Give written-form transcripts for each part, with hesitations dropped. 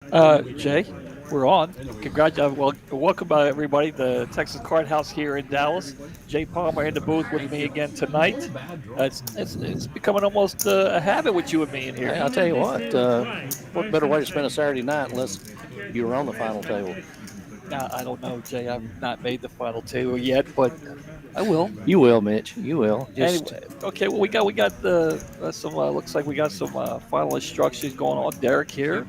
Jay, we're on. Congratulations. Well, welcome everybody. The Texas Card House here in Dallas. Jay Palmer in the booth with me again tonight. It's becoming almost a habit with you and me in here. Hey, I'll tell you what better way to spend a Saturday night unless you were on the final table? Now, I don't know, Jay. I've not made the final table yet, but I will. You will, Mitch. You will. Just Anyway, okay. Well, we got the some. Looks like we got some final instructions going on. Derek here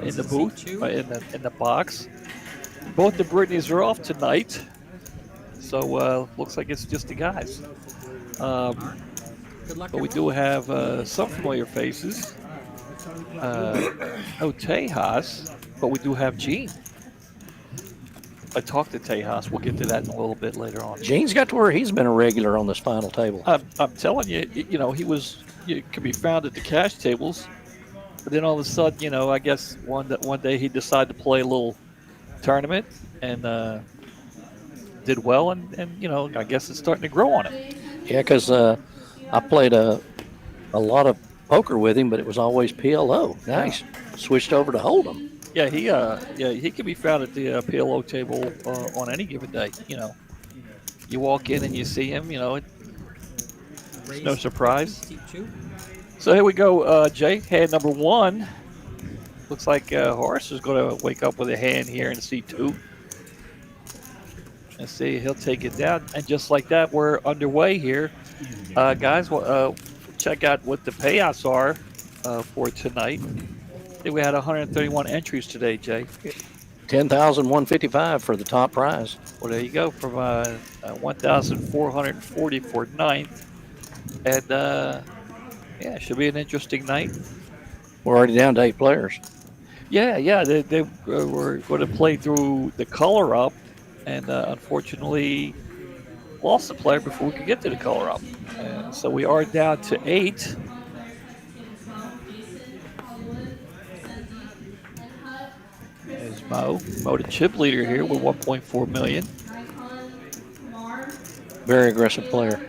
in the booth, in the box. Both the Britneys are off tonight, so looks like it's just the guys. But we do have some familiar faces. No Tejas, but we do have Gene. I talked to Tejas. We'll get to that in a little bit later on. Gene's got to where he's been a regular on this final table. I'm telling you, he could be found at the cash tables, but then all of a sudden, I guess one day he decided to play a little tournament and did well, and I guess it's starting to grow on it. Yeah, because I played a lot of poker with him, but it was always PLO. Nice. Switched over to Hold'em. Yeah, he can be found at the PLO table on any given day. You walk in and you see him. It's no surprise. So here we go, Jay. Hand number one. Looks like Horace is going to wake up with a hand here in C2. And see, he'll take it down. And just like that, we're underway here. Guys, check out what the payouts are for tonight. I think we had 131 entries today, Jay. 10,155 for the top prize. Well, there you go, from 1,440 for ninth. And, yeah, should be an interesting night. We're already down to 8 players. Yeah, they were going to play through the color up, and unfortunately lost the player before we could get to the color up. So we are down to 8. There's Mo the chip leader here with 1.4 million. Very aggressive player.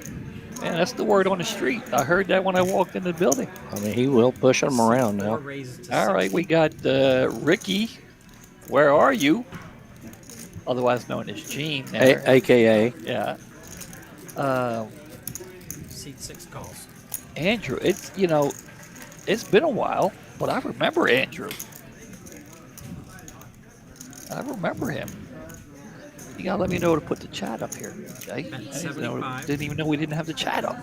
Man, that's the word on the street. I heard that when I walked in the building. I mean, he will push them around now. All right, we got Ricky. Where are you? Otherwise known as Gene. AKA. Yeah. Seat 6 calls. Andrew, it's been a while, but I remember Andrew. I remember him. You gotta let me know to put the chat up here, Jay. Didn't even know we didn't have the chat up.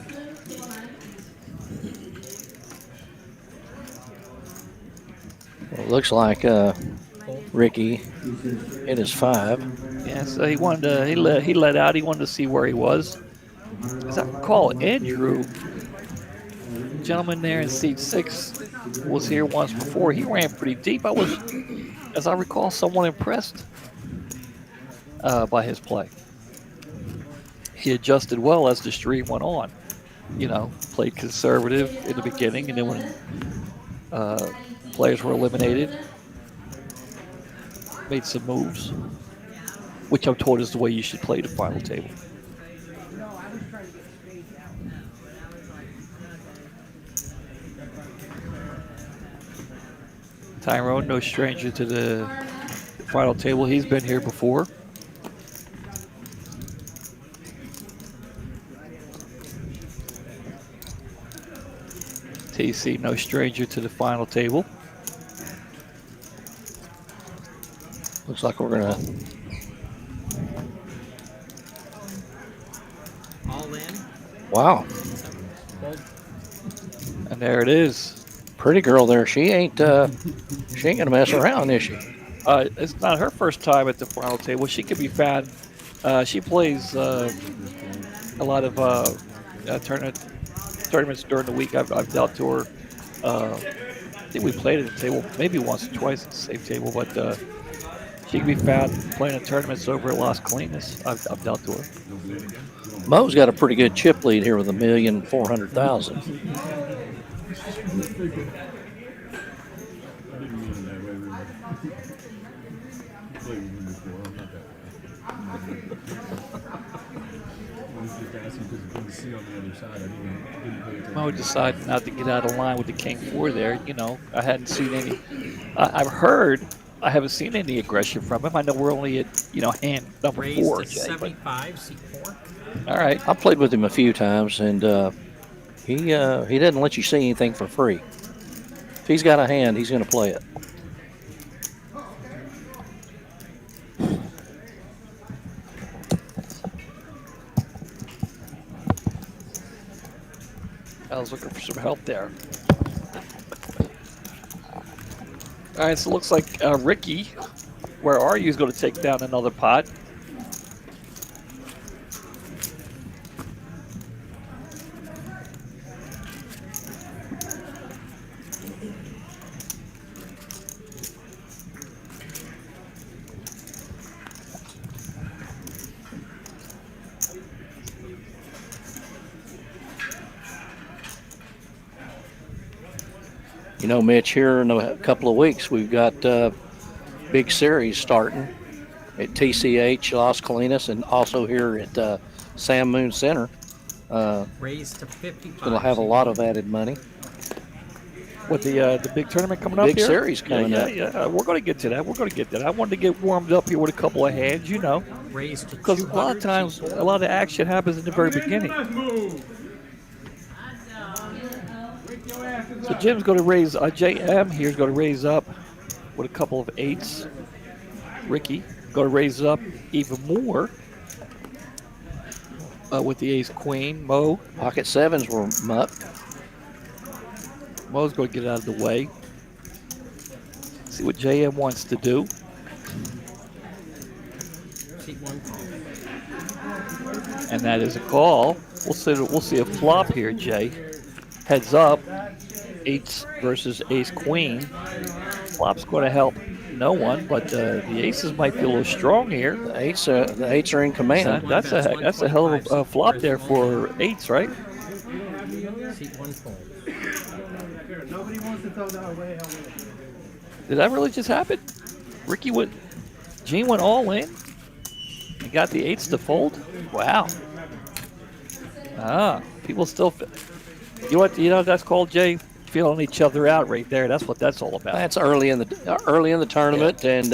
Well, it looks like Ricky hit his 5. Yeah, so he wanted to. He let out. He wanted to see where he was. As I recall, Andrew, gentleman there in seat 6, was here once before. He ran pretty deep. I was, as I recall, somewhat impressed by his play. He adjusted well as the stream went on. Played conservative in the beginning, and then when players were eliminated, made some moves, which I'm told is the way you should play the final table. Tyrone, no stranger to the final table. He's been here before. TC, no stranger to the final table. Looks like we're going to... All in. Wow. And there it is. Pretty girl there. She ain't gonna mess around, is she? It's not her first time at the final table. She can be found. She plays a lot of tournaments during the week. I've dealt to her. I think we played at the table maybe once or twice at the same table, but she can be found playing in tournaments over at Las Colinas. I've dealt to her. Mo's got a pretty good chip lead here with 1,400,000. Mo decided not to get out of line with the King 4 there. I hadn't seen any. I've heard I haven't seen any aggression from him. I know we're only at, hand number Raised 4, to Jay. But, 75, seat 4. all right. I played with him a few times, and he doesn't let you see anything for free. If he's got a hand, he's going to play it. I was looking for some help there. All right, so it looks like Ricky, where are you, is going to take down another pot. You know, Mitch, here in a couple of weeks, we've got big series starting at TCH Las Colinas and also here at Sam Moon Center. Raised to 55. It'll have a lot of added money. With the big tournament coming up Big here? series coming up. Yeah. We're going to get to that. I wanted to get warmed up here with a couple of hands, Raised to because a lot of 200, times seat 4. a lot of action happens in the very beginning. So Jim's going to raise, JM here's going to raise up with a couple of 8s. Ricky going to raise up even more with the ace queen. Mo. Pocket 7s were mucked. Mo's going to get out of the way. See what JM wants to do. Seat 1 call. And that is a call. We'll see a flop here, Jay. Heads up. 8s versus ace queen. Flop's going to help no one, but the aces might be a little strong here. The eights are in command. That's a hell of a flop there for 8s, right? Seat 1 fold. Nobody wants to throw that away. Did that really just happen? Gene went all in. He got the 8s to fold. Wow. People still. You know what that's called, Jay? Feeling each other out right there. That's what that's all about. That's early in the tournament, and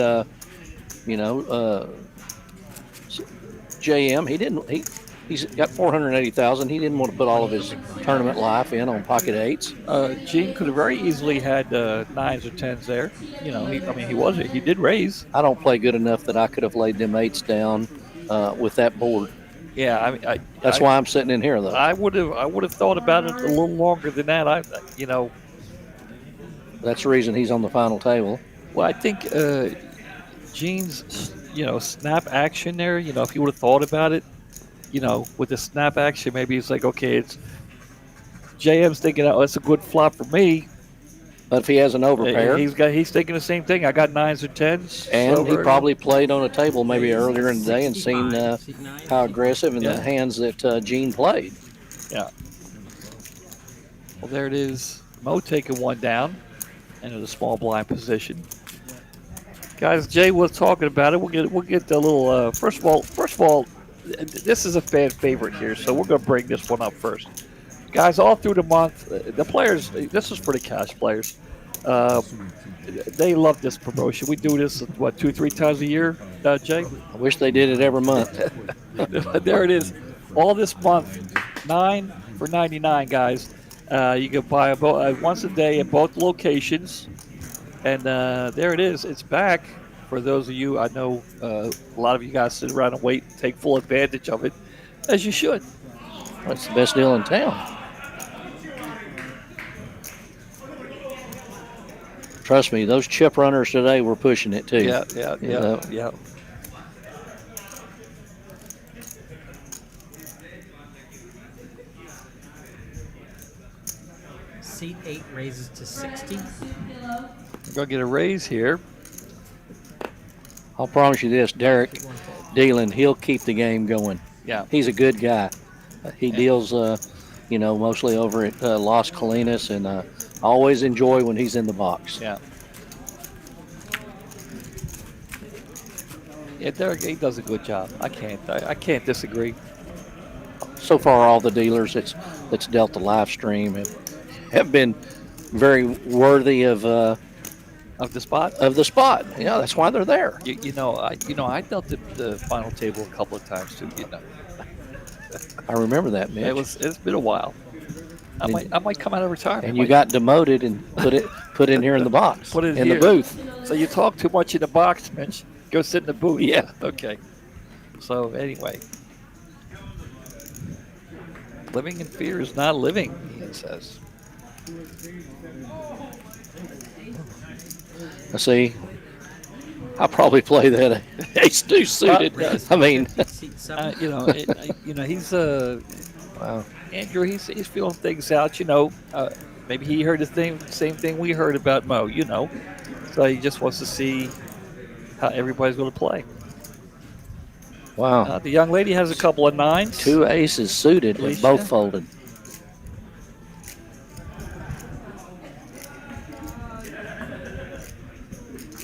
JM he's got 480,000. He didn't want to put all of his tournament life in on pocket 8s. Gene could have very easily had 9s or 10s there. He did raise. I don't play good enough that I could have laid them 8s down with that board. Yeah, That's why I'm sitting in here though. I would have thought about it a little longer than that. That's the reason he's on the final table. Well, I think Gene's snap action there. If he would have thought about it, with the snap action, maybe it's like, okay, it's JM's thinking, oh, that's a good flop for me. But if he has an overpair, he's thinking the same thing. I got 9s or 10s, and he probably played on a table maybe earlier in the day and seen how aggressive and the hands that Gene played. Yeah. Well, there it is. Mo taking one down into the small blind position. Guys, Jay was talking about it. We'll get the little. First of all, this is a fan favorite here, so we're going to bring this one up first. Guys, all through the month, the players, this is for the cash players. They love this promotion. We do this, 2-3 times a year, Jay? I wish they did it every month. There it is. All this month, 9 for $99, guys. You can buy once a day at both locations. And there it is. It's back. For those of you, I know a lot of you guys sit around and wait, take full advantage of it, as you should. That's the best deal in town. Trust me, those chip runners today were pushing it too. Yeah. Seat 8 raises to 60. We're going to get a raise here. I'll promise you this, Derek Dealing, he'll keep the game going. Yeah. He's a good guy. He deals, mostly over at Las Colinas, and I always enjoy when he's in the box. Yeah. Yeah, Derek, he does a good job. I can't disagree. So far, all the dealers that's dealt the live stream have been very worthy of Of the spot. of the spot. Yeah, that's why they're there. I dealt the final table a couple of times too. I remember that, Mitch. It's been a while. I might come out of retirement. And you got demoted and put in here in the box, Put it in here. the booth. So you talk too much in the box, Mitch. Go sit in the booth. Yeah. Okay. So anyway, living in fear is not living, Ian says. I see. I'll probably play that ace-deuce suited. Raise I mean, seat 7. He's wow. Andrew. He's feeling things out. Maybe he heard the same thing we heard about Mo. So he just wants to see how everybody's going to play. Wow. The young lady has a couple of 9s. 2 aces suited and Alicia. both folded.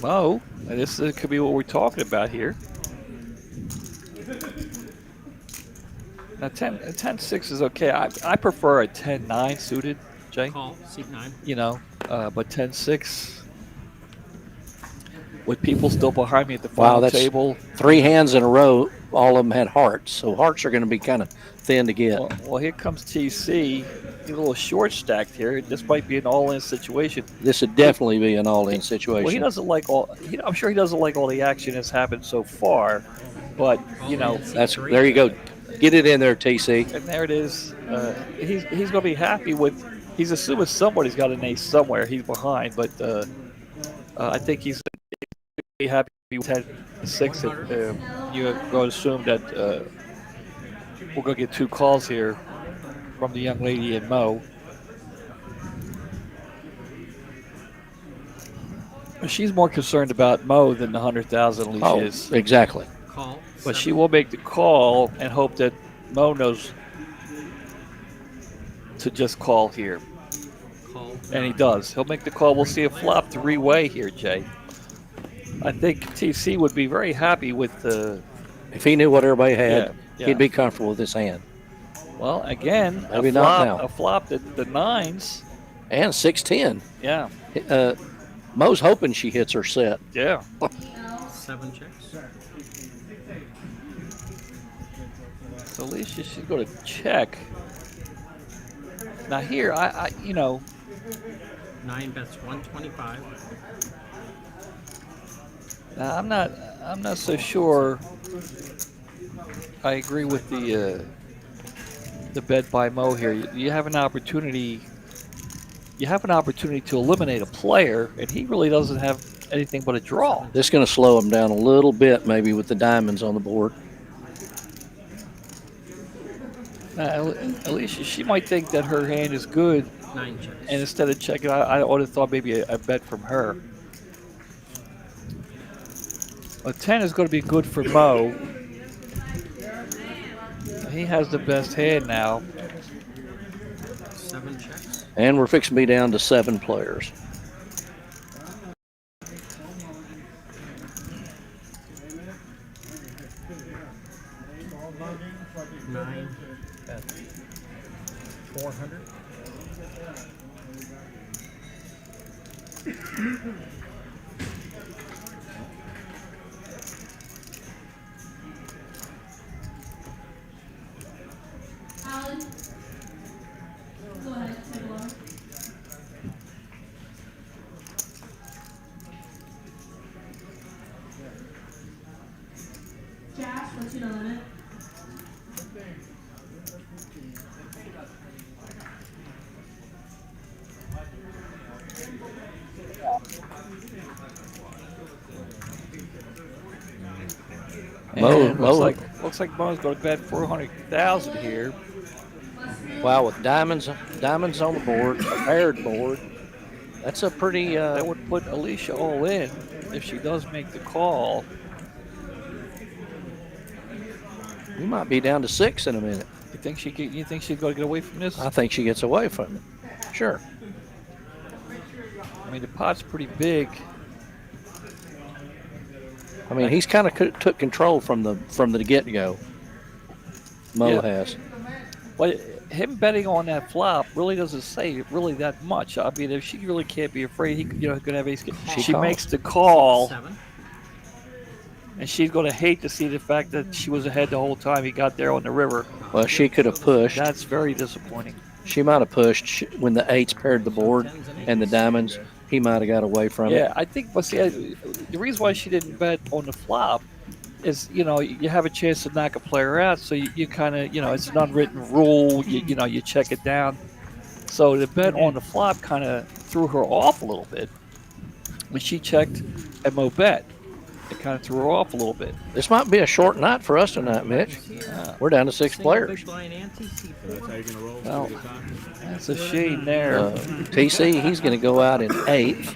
Mo, and this could be what we're talking about here. Now 10-6 is okay. I prefer a 10-9 suited, Jay. Call, seat 9. But 10-6 with people still behind me at the Wow, final that's table. 3 hands in a row. All of them had hearts, so hearts are going to be kind of thin to get. Well, here comes TC. He's a little short stacked here. This might be an all-in situation. This would definitely be an all-in situation. Well, he doesn't like I'm sure he doesn't like all the action that's happened so far, but That's there you go. Get it in there, TC. and there it is. He's going to be happy with. He's assuming somebody's got an ace somewhere. He's behind, but I think he's going to be happy with 10-6. You're going to assume that we're going to get 2 calls here from the young lady and Mo. She's more concerned about Mo than the 100,000 Alicia is. Exactly. Call, But 7. she will make the call and hope that Mo knows to just call here. Call, And he 9. does. He'll make the call. We'll see a flop 3-way here, Jay. I think TC would be very happy with the. If he knew what everybody had, Yeah. he'd be comfortable with his hand. Well, again, Maybe not now. a flop that the 9s. And 6-10. Yeah. Mo's hoping she hits her set. Yeah. 7 checks. So Alicia should go to check. Now here, 9 bets 125. now I'm not so sure. I agree with the bet by Mo here. You have an opportunity. You have an opportunity to eliminate a player, and he really doesn't have anything but a draw. This is going to slow him down a little bit, maybe with the diamonds on the board. Alicia, she might think that her hand is good, 9 checks. and instead of checking, I would have thought maybe a bet from her. A 10 is going to be good for Mo. He has the best hand now. 7 checks. And we're fixing to be down to 7 players. Nine bets 400. Alan, go ahead, take a look. Josh, what's your limit? And Mo- looks like Mo's going to bet 400,000 here. Wow, with diamonds on the board, a paired board. That's a pretty. That would put Alicia all in if she does make the call. We might be down to 6 in a minute. You think she's going to get away from this? I think she gets away from it. Sure. I mean, the pot's pretty big. I mean, he's kind of took control from the get-go. Mo Yeah. has. But him betting on that flop really doesn't say really that much. I mean, if she really can't be afraid, he could have ace. She calls. makes the call, 7. and she's going to hate to see the fact that she was ahead the whole time he got there on the river. Well, she could have pushed. That's very disappointing. She might have pushed when the 8s paired the board and the diamonds. He might have got away from it. Yeah, I think. But see, the reason why she didn't bet on the flop is, you have a chance to knock a player out, so you kind of, it's an unwritten rule. You check it down. So the bet on the flop kind of threw her off a little bit. When she checked and Mo bet, it kind of threw her off a little bit. This might be a short night for us tonight, Mitch. We're down to 6 players. Big blind ante, C4. Well, that's a shame there. TC, he's going to go out in 8th.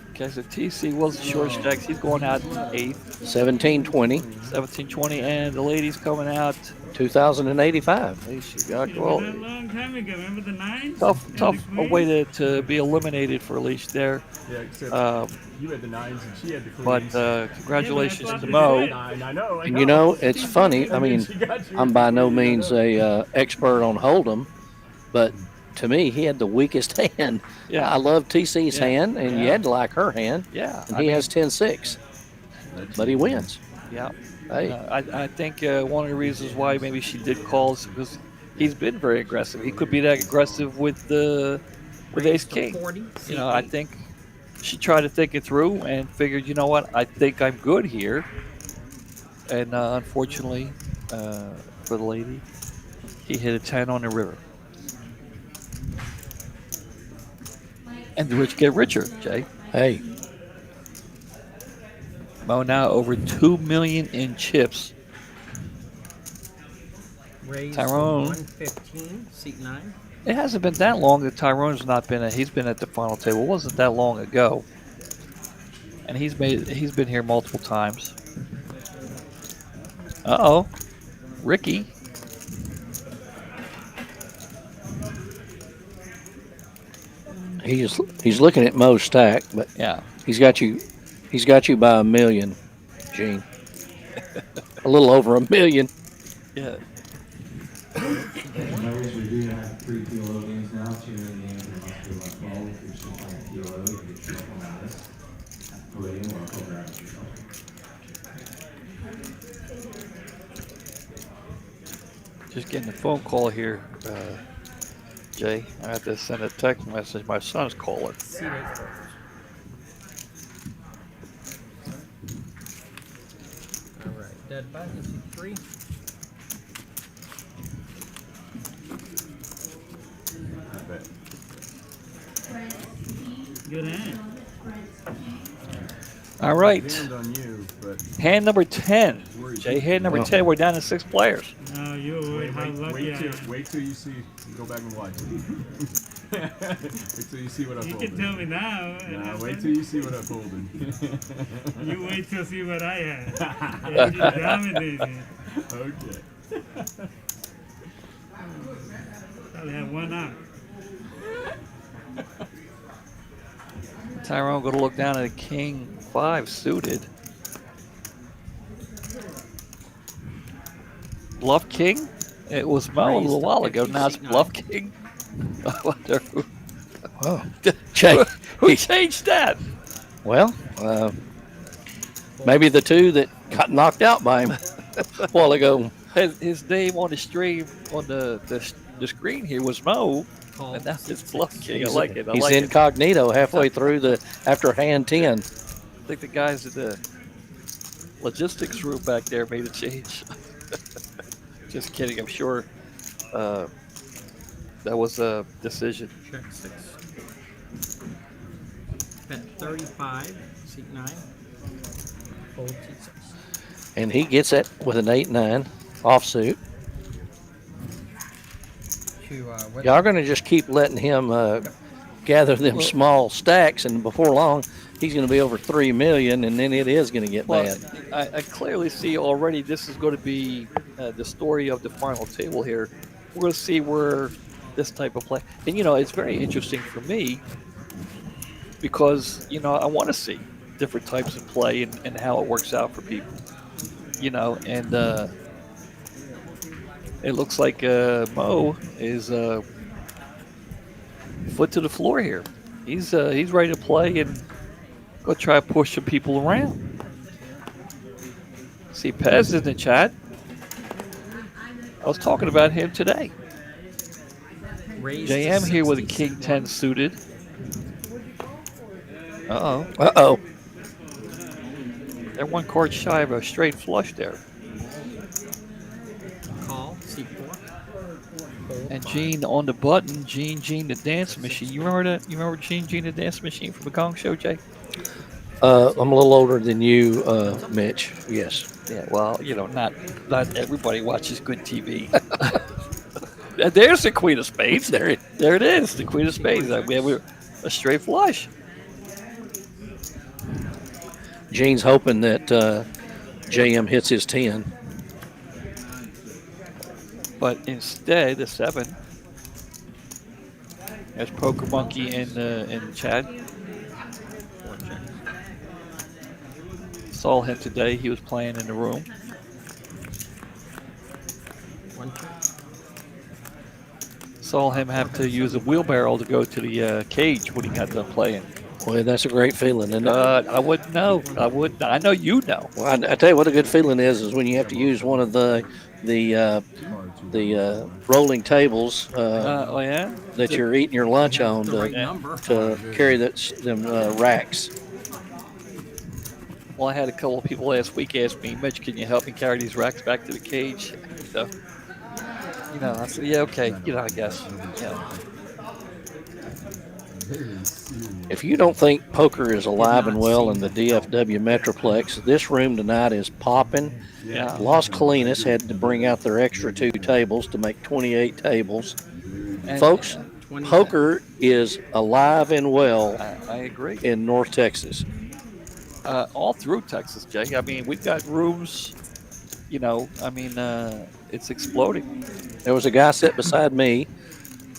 Okay, so TC was the short stacks. He's going out in 8th. 1720. 1720, and the lady's coming out. 2085. Hey, she got That well, long time ago. Remember the 9s? tough a way to be eliminated for Leash there. Yeah, except you had the 9s and she had the But queens. congratulations to Yeah, Mo. I know. And it's funny. I mean, She got you. I'm by no means a expert on Hold'em, but to me, he had the weakest hand. Yeah. I love TC's Yeah. hand, and you Yeah. had to like her hand. Yeah, And he has 10-6, but he wins. Yeah, Hey, I think one of the reasons why maybe she did call is because he's been very aggressive. He could be that aggressive with Ace King. 40, I think she tried to think it through and figured, you know what, I think I'm good here. And unfortunately for the lady, he hit a 10 on the river. And the rich get richer, Jay. hey, Mo now over 2 million in chips. Raise Tyrone. 115, seat 9. It hasn't been that long that Tyrone's not been. He's been at the final table. It wasn't that long ago, and he's been here multiple times. Ricky. he's looking at Mo's stack, but Yeah, he's got you by 1 million, Gene. A little over 1 million. yeah. Notice we do have 3 PLO games now, 2 in games and must be 112. If you're still playing PLO, you get yourself on the list. Palladium or poker out yourself. Just getting a phone call here, Jay. I have to send a text message. My son's calling. Seat 8 players. All right, dead back in seat 3. I bet. Good hand. All right, Jammed on you, but hand number 10. worried. Jay, hand number 10. We're down to 6 players. Oh, you wait, how lucky I am. wait till you see. Go back and watch. Wait till you see what I'm You can holding. tell me now. Nah, wait till you see what I'm holding. You wait till see what I had. Yeah, you dominated. Okay. Probably have one out. Tyrone going to look down at a king 5 suited. Bluff king? It was Mo a little while ago. Now it's Bluff king. I wonder Wow. Jay, who changed that? well, maybe the 2 that got knocked out by him a while ago. His name on the stream on the screen here was Mo, Call. and that's his Bluff king. I like it. I He's like it. incognito halfway through after hand 10. I think the guys at the logistics room back there made a change. Just kidding. I'm sure that was a decision. Check 6. Bet 35, seat 9. Fold T6. And he gets it with an 8-9 offsuit. Y'all are going to just keep letting him gather them small stacks, and before long, he's going to be over 3 million, and then it is going to get Well, bad. I clearly see already this is going to be the story of the final table here. We're going to see where this type of play, and it's very interesting for me because I want to see different types of play and how it works out for people. And It looks like Mo is foot to the floor here. He's ready to play and go try to push some people around. See, Pez in the chat. I was talking about him today. Raised JM to here with a 60, king seat 10 one. suited. Uh-oh. Uh-oh. They're one card shy of a straight flush there. Call, seat 4. Fold, And 5. Gene on the button. Gene the dance machine. You remember that? You remember Gene the dance machine from the Gong Show, Jay? I'm a little older than you, Mitch. Yes. Yeah, well, not everybody watches good TV. There's the Queen of Spades. There it is, the Queen of Spades. We have a straight flush. Gene's hoping that JM hits his 10. But instead, the 7. There's Poker Monkey in the chat. Saw him today. He was playing in the room. 1, 2. Saw him have to use a wheelbarrow to go to the cage when he got done playing. Well, that's a great feeling, isn't it? I wouldn't know. I know you know. Well, I tell you what a good feeling is when you have to use one of the rolling tables Oh yeah. that you're eating your lunch on The right to, number. carry them racks. Well, I had a couple of people last week ask me, Mitch, can you help me carry these racks back to the cage? So, I said, yeah, okay. I guess. If you don't think poker is alive and well in the DFW Metroplex, this room tonight is popping. Yeah. Las Colinas had to bring out their extra 2 tables to make 28 tables. And, Folks, poker is alive and well I agree. in North Texas. All through Texas, Jay. I mean, we've got rooms, it's exploding. There was a guy sitting beside me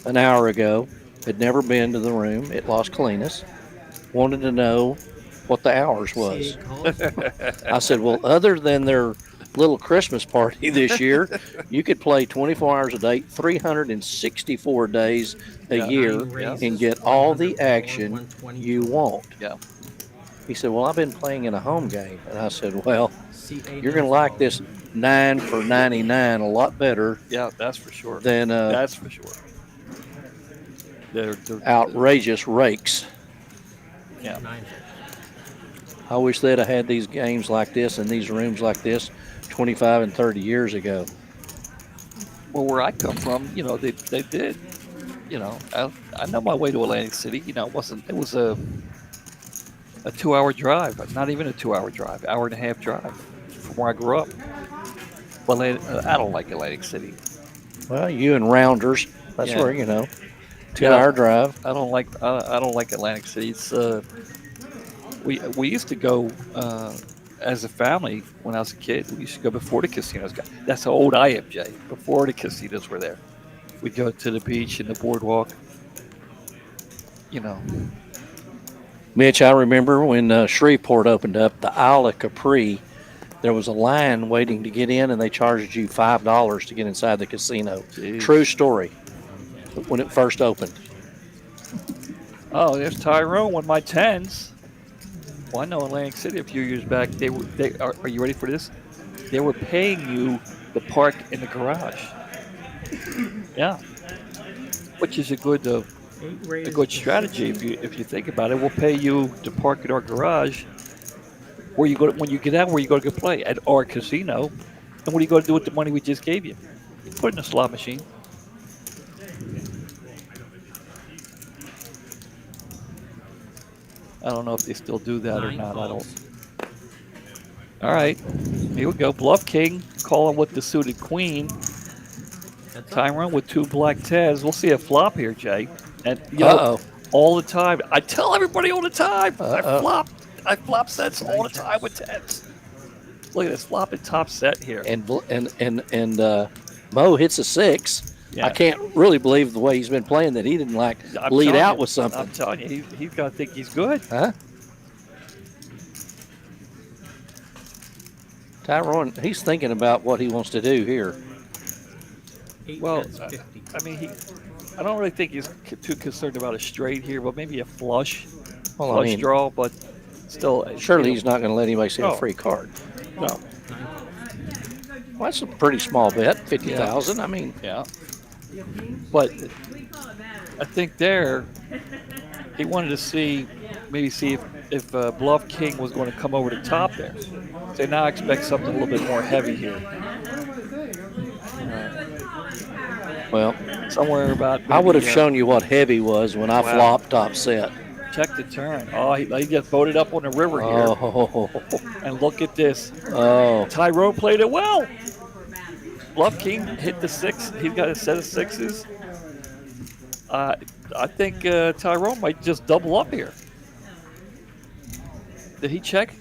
an hour ago, had never been to the room at Las Colinas, wanted to know what the hours was. I said, well, other than their little Christmas party this year, you could play 24 hours a day, 364 days a year, and get all the action you want. Yeah. He said, well, I've been playing in a home game. And I said, well, you're going to like this 9 for 99 a lot better. Yeah, that's for sure. Than that's for sure. They're outrageous rakes. Yeah. 9. I wish they'd have had these games like this and these rooms like this 25 and 30 years ago. Well, where I come from, they did. I know my way to Atlantic City. It was a 2-hour drive, not even a 2-hour drive, hour and a half drive from where I grew up. Well, I don't like Atlantic City. Well, you and Rounders, that's where 2-hour drive. I don't like Atlantic City. It's we used to go as a family when I was a kid. We used to go before the casinos. That's how old I am, Jay. Before the casinos were there, we'd go to the beach and the boardwalk. Mitch, I remember when Shreveport opened up, the Isle of Capri, there was a line waiting to get in, and they charged you $5 to get inside the casino. Jeez. True story. When it first opened. Oh, there's Tyrone with my 10s. Well, I know Atlantic City a few years back. Are you ready for this? They were paying you to park in the garage. Yeah, which is a good strategy if you think about it. We'll pay you to park in our garage. Where you go when you get out? Where you go to go play at our casino? And what are you going to do with the money we just gave you? You put it in a slot machine. I don't know if they still do that or not. I don't. All right, here we go. Bluff King calling with the suited queen. Tyrone with 2 black 10s. We'll see a flop here, Jay. And all the time. I tell everybody all the time. I flop sets all the time with 10s. Look at this flopping top set here. And Mo hits a 6. Yeah. I can't really believe the way he's been playing that he didn't lead out with something. I'm telling you, he's got to think he's good. Huh? Tyrone, he's thinking about what he wants to do here. 8 Well, bets, 50. I mean, I don't really think he's too concerned about a straight here, but maybe a flush draw. But still, surely he's not going to let anybody see a Oh. free card. no. Well, that's a pretty small bet, 50,000. I mean, Yeah. But I think there he wanted to see if Bluff King was going to come over the top there. So now I expect something a little bit more heavy here. well, Somewhere about. I would have maybe, shown you what heavy was when I Wow. flopped top set. Check the turn. Oh, he just voted up on the river here. Oh, And look at this. oh, Tyrone played it well. Bluff King hit the 6. He's got a set of 6s. I think Tyrone might just double up here. Did he check?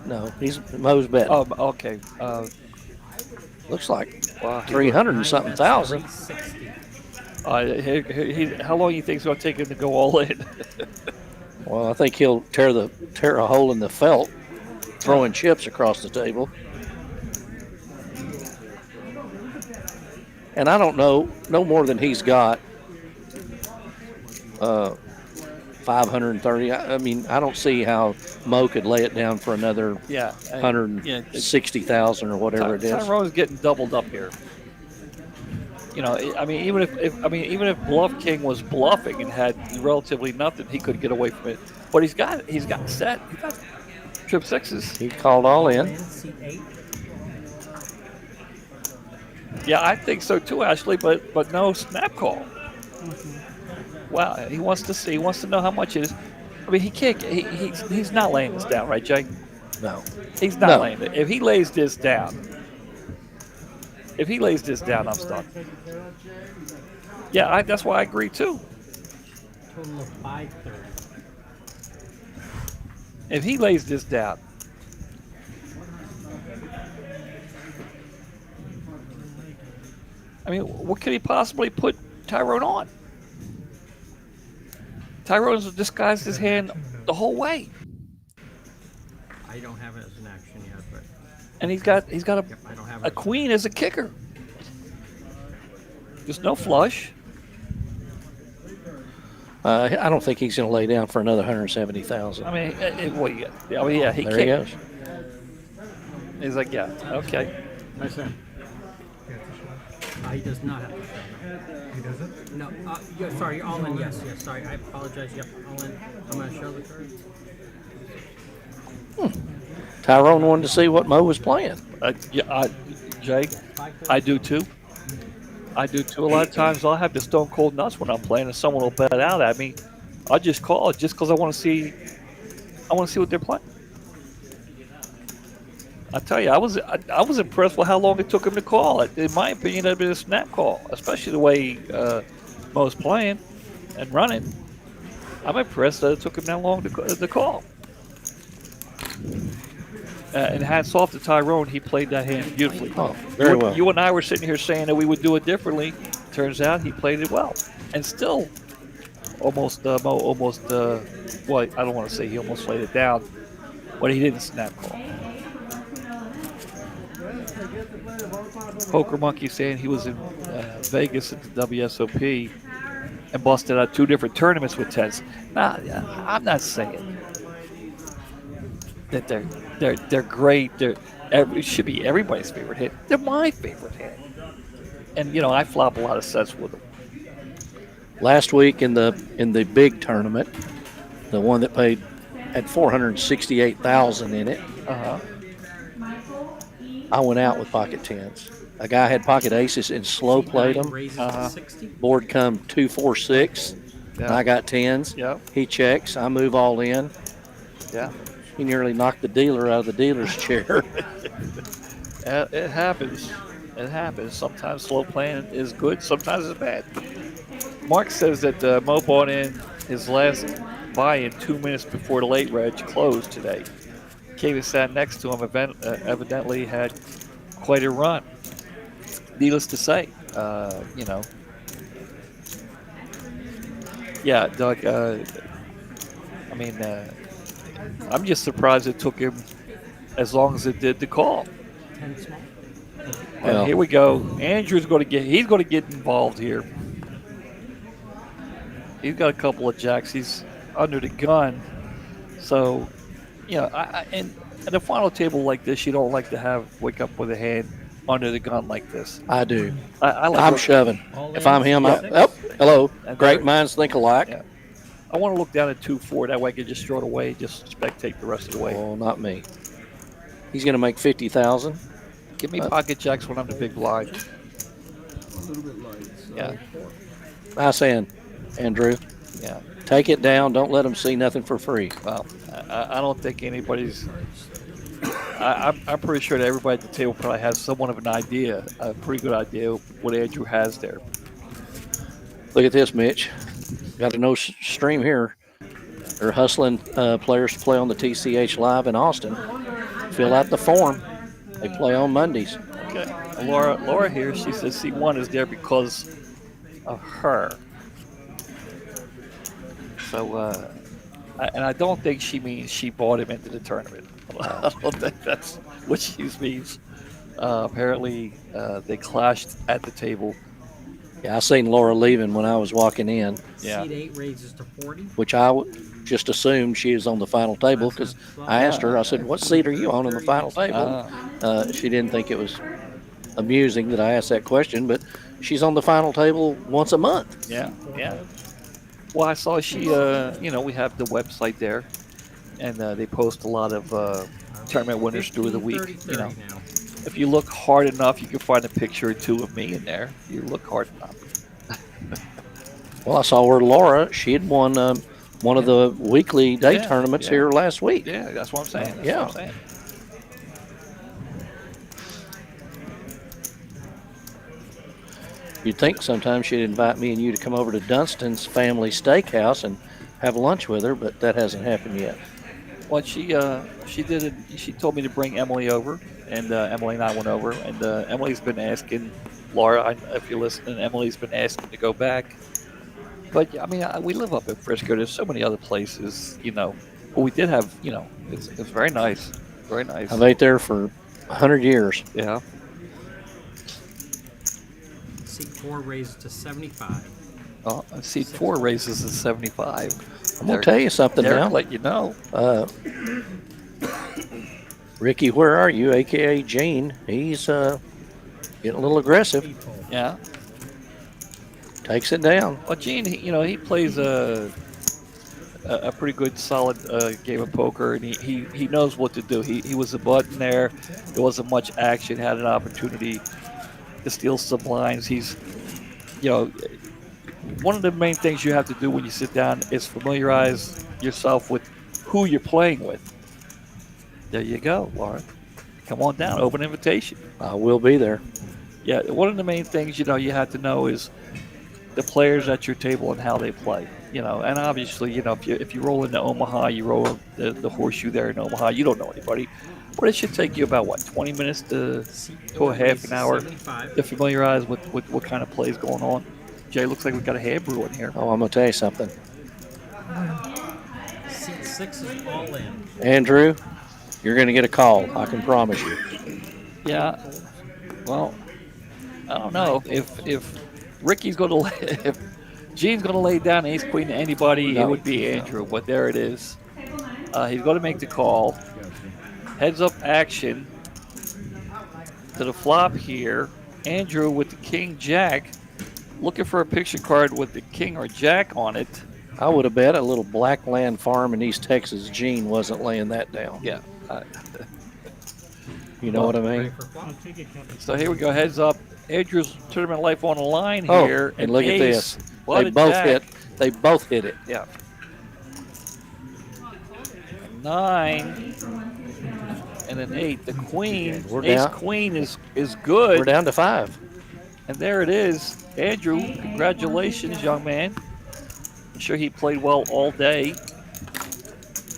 no, Mo's betting. Oh, okay. Looks like Wow. 300 and something thousand. 360. How long do you think it's going to take him to go all in? Well, I think he'll tear a hole in the felt, throwing chips across the table. And I don't know, no more than he's got. 530. I mean, I don't see how Mo could lay it down for another Yeah. 160,000 or whatever it is. Tyrone's getting doubled up here. You know, I mean, even if Bluff King was bluffing and had relatively nothing, he could get away from it. But he's got set. He's got trip 6s. He called all in. C8. Yeah, I think so too, Ashley. But no snap call. Wow, he wants to see. He wants to know how much it is. I mean, he can't. He's not laying this down, right, Jay? No. He's not No. laying it. If he lays this down, I'm stuck. Yeah, that's why I agree too. Total of 530. If he lays this down, I mean, what could he possibly put Tyrone on? Tyrone's disguised his hand the whole way, I don't have it as an action yet, but and he's got I don't have a it. queen as a kicker. There's no flush. I don't think he's going to lay down for another 170,000. I mean, yeah, he There can't. he goes. He's like, yeah, okay. Nice hand. He does not have to show. He doesn't? No, yeah, sorry, you're all in. Yes, sorry, I apologize. Yep, all in. I'm going to show the card. Tyrone wanted to see what Mo was playing. Jay, I do too. A lot of times I'll have the stone cold nuts when I'm playing, and someone will bet out at me. I'll just call it just because I want to see what they're playing. I tell you, I was impressed with how long it took him to call it. In my opinion, that'd been a snap call, especially the way Mo's playing and running. I'm impressed that it took him that long to call. And hats off to Tyrone, he played that hand beautifully. Oh, very well. You and I were sitting here saying that we would do it differently. Turns out he played it well, and still, Mo almost. Well, I don't want to say he almost laid it down, but he didn't snap call. Poker Monkey saying he was in Vegas at the WSOP and busted out 2 different tournaments with tens. Nah, I'm not saying that they're great. It should be everybody's favorite hit. They're my favorite hit. And I flop a lot of sets with them. Last week in the big tournament, the one that paid had 468,000 in it. I went out with pocket tens. A guy had pocket aces and slow played them. Raises to 60. Board come 2-4-6. And I got tens. Yeah. He checks. I move all in. Yeah. He nearly knocked the dealer out of the dealer's chair. It happens. It happens. Sometimes slow playing is good. Sometimes it's bad. Mark says that Mo bought in his last buy-in 2 minutes before the late reg closed today. Came and sat next to him. Evidently had quite a run. Needless to say, Yeah, Doug. I'm just surprised it took him as long as it did to call. 10 small. Well, Here we go. Andrew's going to get involved here. He's got a couple of jacks. He's under the gun. So, and at a final table like this, you don't like to wake up with a hand under the gun like this. I do. I like I'm shoving. All If in, I'm him, six. hello. And Great there- minds think alike. Yeah. I want to look down at 2-4. That way I can just throw it away, just spectate the rest of the way. Oh, not me. He's going to make 50,000. Give me pocket jacks when I'm the big blind. A little bit light. So Yeah. Nice hand, Andrew. Yeah. Take it down. Don't let them see nothing for free. Well, I don't think anybody's. I'm pretty sure that everybody at the table probably has somewhat of an idea, a pretty good idea of what Andrew has there. Look at this, Mitch. Got a no stream here. They're hustling players to play on the TCH Live in Austin. Fill out the form. They play on Mondays. Okay. Laura here, she says C1 is there because of her. So, and I don't think she means she bought him into the tournament. I don't think that's what she means. Apparently, they clashed at the table. Yeah, I seen Laura leaving when I was walking in, Yeah. Seat 8 raises to 40. which just assumed she was on the final table because I asked her, I said, what seat are you on the final table? She didn't think it was amusing that I asked that question, but she's on the final table once a month. Yeah, yeah. Well, I saw she, we have the website there, and they post a lot of tournament winners through the week. 30, You know, now. if you look hard enough, you can find a picture or two of me in there. You look hard enough. Well, I saw where Laura, she had won one of the weekly day Yeah, tournaments yeah. here last week. Yeah, that's what I'm saying. That's Yeah. what I'm saying. You'd think sometimes she'd invite me and you to come over to Dunstan's family steakhouse and have lunch with her, but that hasn't happened yet. Well, she did it. She told me to bring Emily over, and Emily and I went over. And Emily's been asking Laura, if you're listening, Emily's been asking to go back. But I mean, we live up in Frisco. There's so many other places, But we did have, it's very nice, very nice. I've ate there for 100 years. Yeah. Seat 4 raises to 75. Oh, seat 4 raises to 75. I'm going to tell you something Derek now. let you know. Ricky, where are you? AKA Gene. He's getting a little aggressive. Yeah. Takes it down. Well, Gene, he plays a pretty good, solid game of poker, and he knows what to do. He was a button there. There wasn't much action. Had an opportunity to steal some lines. He's, one of the main things you have to do when you sit down is familiarize yourself with who you're playing with. There you go, Lauren. Come on down. Open invitation. I will be there. Yeah, one of the main things, you have to know is the players at your table and how they play. And obviously, if you roll into Omaha, you roll the horseshoe there in Omaha, you don't know anybody. But it should take you about, 20 minutes to a half an hour 75. to familiarize with what kind of play is going on. Jay, looks like we got a hand brew in here. Oh, I'm going to tell you something. Seat 6 is all in. Andrew, you're going to get a call. I can promise you. Yeah. Well, I don't know if Ricky's going to if Gene's going to lay down ace queen to anybody, No. it would be Andrew. But there it is. He's going to make the call. Heads up action to the flop here. Andrew with the king jack, looking for a picture card with the king or jack on it. I would have bet a little black land farm in East Texas Gene wasn't laying that down. Yeah. You know what I Ready mean? for flop? So here we go. Heads up. Andrew's tournament life on the line Oh, here. and look at ace. this. What They a both jack. hit. They both hit it. Yeah. 9 and an 8. The queen, We're ace down. queen is good. We're down to 5. And there it is. Andrew, congratulations, young man. I'm sure he played well all day.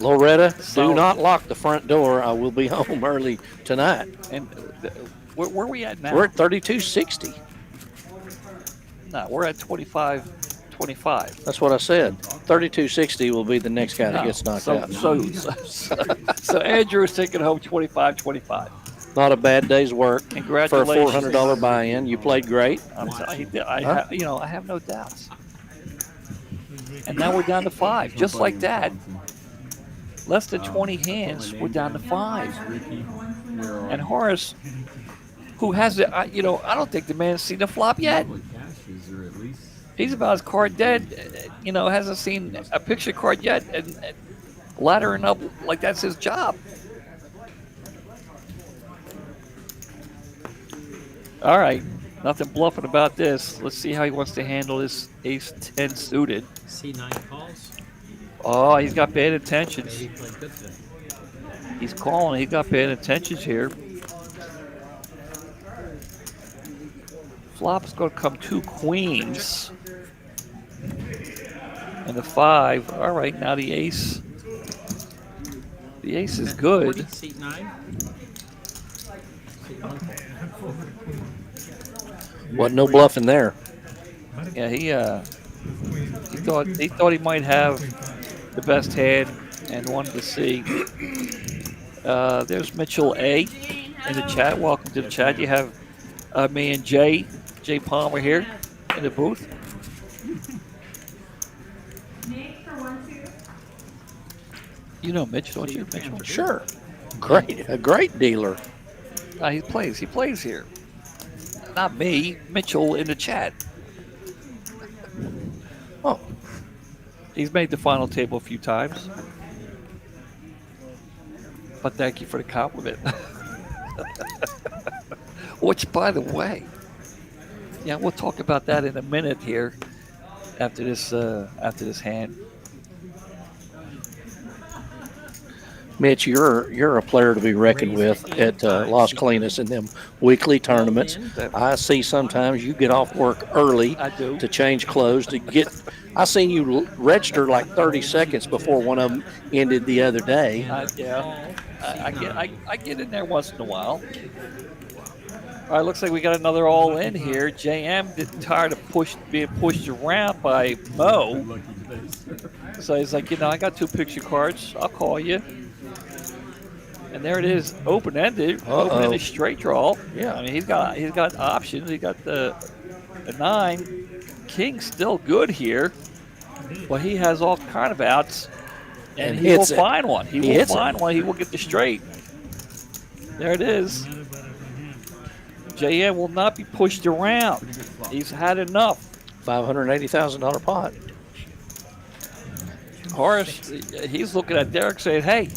Loretta, do Solid. not lock the front door. I will be home early tonight. And where are we at now? We're at 3260. No, we're at 25. That's what I said. 3260 will be the next guy that gets knocked out. So Andrew is taking home 25. Not a bad day's work for a Congratulations. $400 buy-in. You played great. I'm telling you, I Huh? I have no doubts. And now we're down to 5, just like that. Less than 20 hands, we're down to 5. And Horace, who has it, I don't think the man's seen the flop yet. He's about as card dead, hasn't seen a picture card yet, and laddering up like that's his job. All right, nothing bluffing about this. Let's see how he wants to handle this ace-10 suited. C9 calls. Oh, he's got bad intentions. Maybe he played good today. He's calling. He's got bad intentions here. Flop's going to come 2 queens. And the 5. All right, now the ace. The ace is good. C9. Wasn't no bluffing there. Yeah, he thought he might have the best hand and wanted to see. There's Mitchell A in the chat. Welcome to the chat. You have me and Jay Palmer here in the booth. You know Mitch, don't you, Mitchell? Sure. A great dealer. He plays here. Not me, Mitchell in the chat. Oh. He's made the final table a few times. But thank you for the compliment. Which, by the way, yeah, we'll talk about that in a minute here after this hand. Mitch, you're a player to be reckoned with at Las Colinas in them weekly tournaments. I see sometimes you get off work early to change clothes to get. I seen you register like 30 seconds before one of them ended the other day. I get in there once in a while. All right, looks like we got another all in here. JM getting tired of being pushed around by Mo. So he's like, I got 2 picture cards. I'll call you. And there it is, open-ended straight draw. Yeah, I mean he's got options. He got the 9, king still good here, but he has all kind of outs, and he will find one. He will find one. He will get the straight. There it is. JM will not be pushed around. He's had enough. $580,000 pot. Horace, he's looking at Derek saying, "Hey."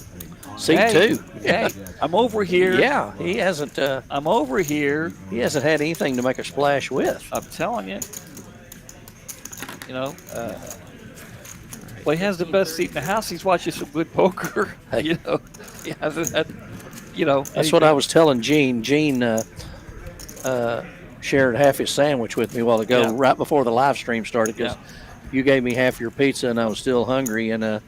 C2. Hey, I'm over here. Yeah, he hasn't. I'm over here. He hasn't had anything to make a splash with. I'm telling you. Well, he has the best seat in the house. He's watching some good poker. Hey. He hasn't had. That's what I was telling Gene. Gene shared half his sandwich with me a while ago, right before the live stream started, because you gave me half your pizza and I was still hungry, and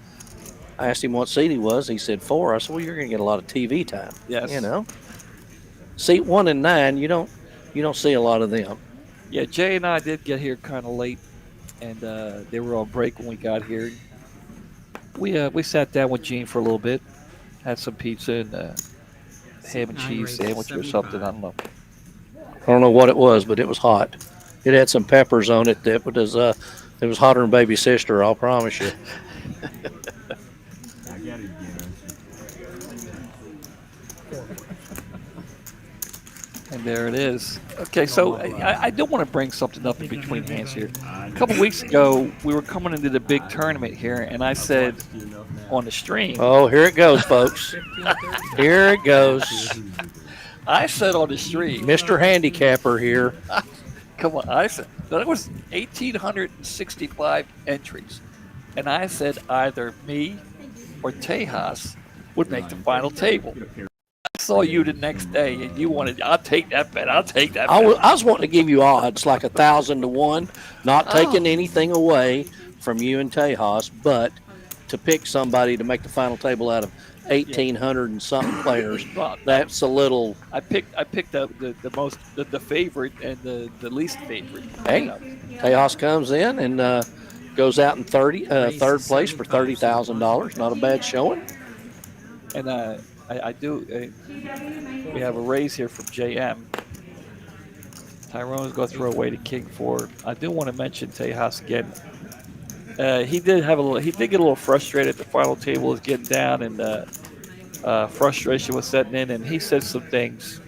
I asked him what seat he was. He said 4. I said, well, you're going to get a lot of TV time. Yes. Seat 1 and 9, you don't see a lot of them. Yeah, Jay and I did get here kind of late, and they were on break when we got here. We sat down with Gene for a little bit, had some pizza and ham and cheese sandwich or something. I don't know. I don't know what it was, but it was hot. It had some peppers on it that was it was hotter than baby sister, I'll promise you. And there it is. Okay, so I do want to bring something up in between hands here. A couple weeks ago, we were coming into the big tournament here, and I said on the stream. Oh, here it goes, folks. Here it goes. I said on the stream. Mr. Handicapper here. Come on, I said that was 1,865 entries. And I said either me or Tejas would make the final table. I saw you the next day, and you wanted, I'll take that bet. I'll take that bet. I was wanting to give you odds, like 1,000 to 1, not taking anything away from you and Tejas, but to pick somebody to make the final table out of 1,800 and something players. That's a little. I picked the favorite and the least favorite. Hey, Tejas comes in and goes out in third place for $30,000. Not a bad showing. And I do. We have a raise here from JM. Tyrone's going to throw away the king four. I do want to mention Tejas again. He did have a little. He did get a little frustrated at the final table. Was getting down, and frustration was setting in. And he said some things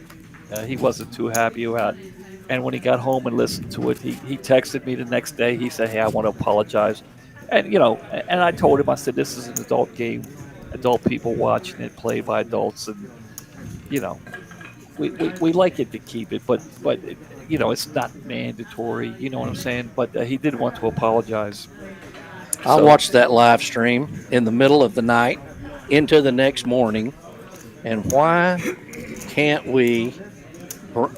he wasn't too happy about. And when he got home and listened to it, he texted me the next day. He said, "Hey, I want to apologize." And and I told him, I said, "This is an adult game, adult people watching it, played by adults, and you know, we like it to keep it, but it's not mandatory. You know what I'm saying?" But he did want to apologize. I watched that live stream in the middle of the night into the next morning. And why can't we,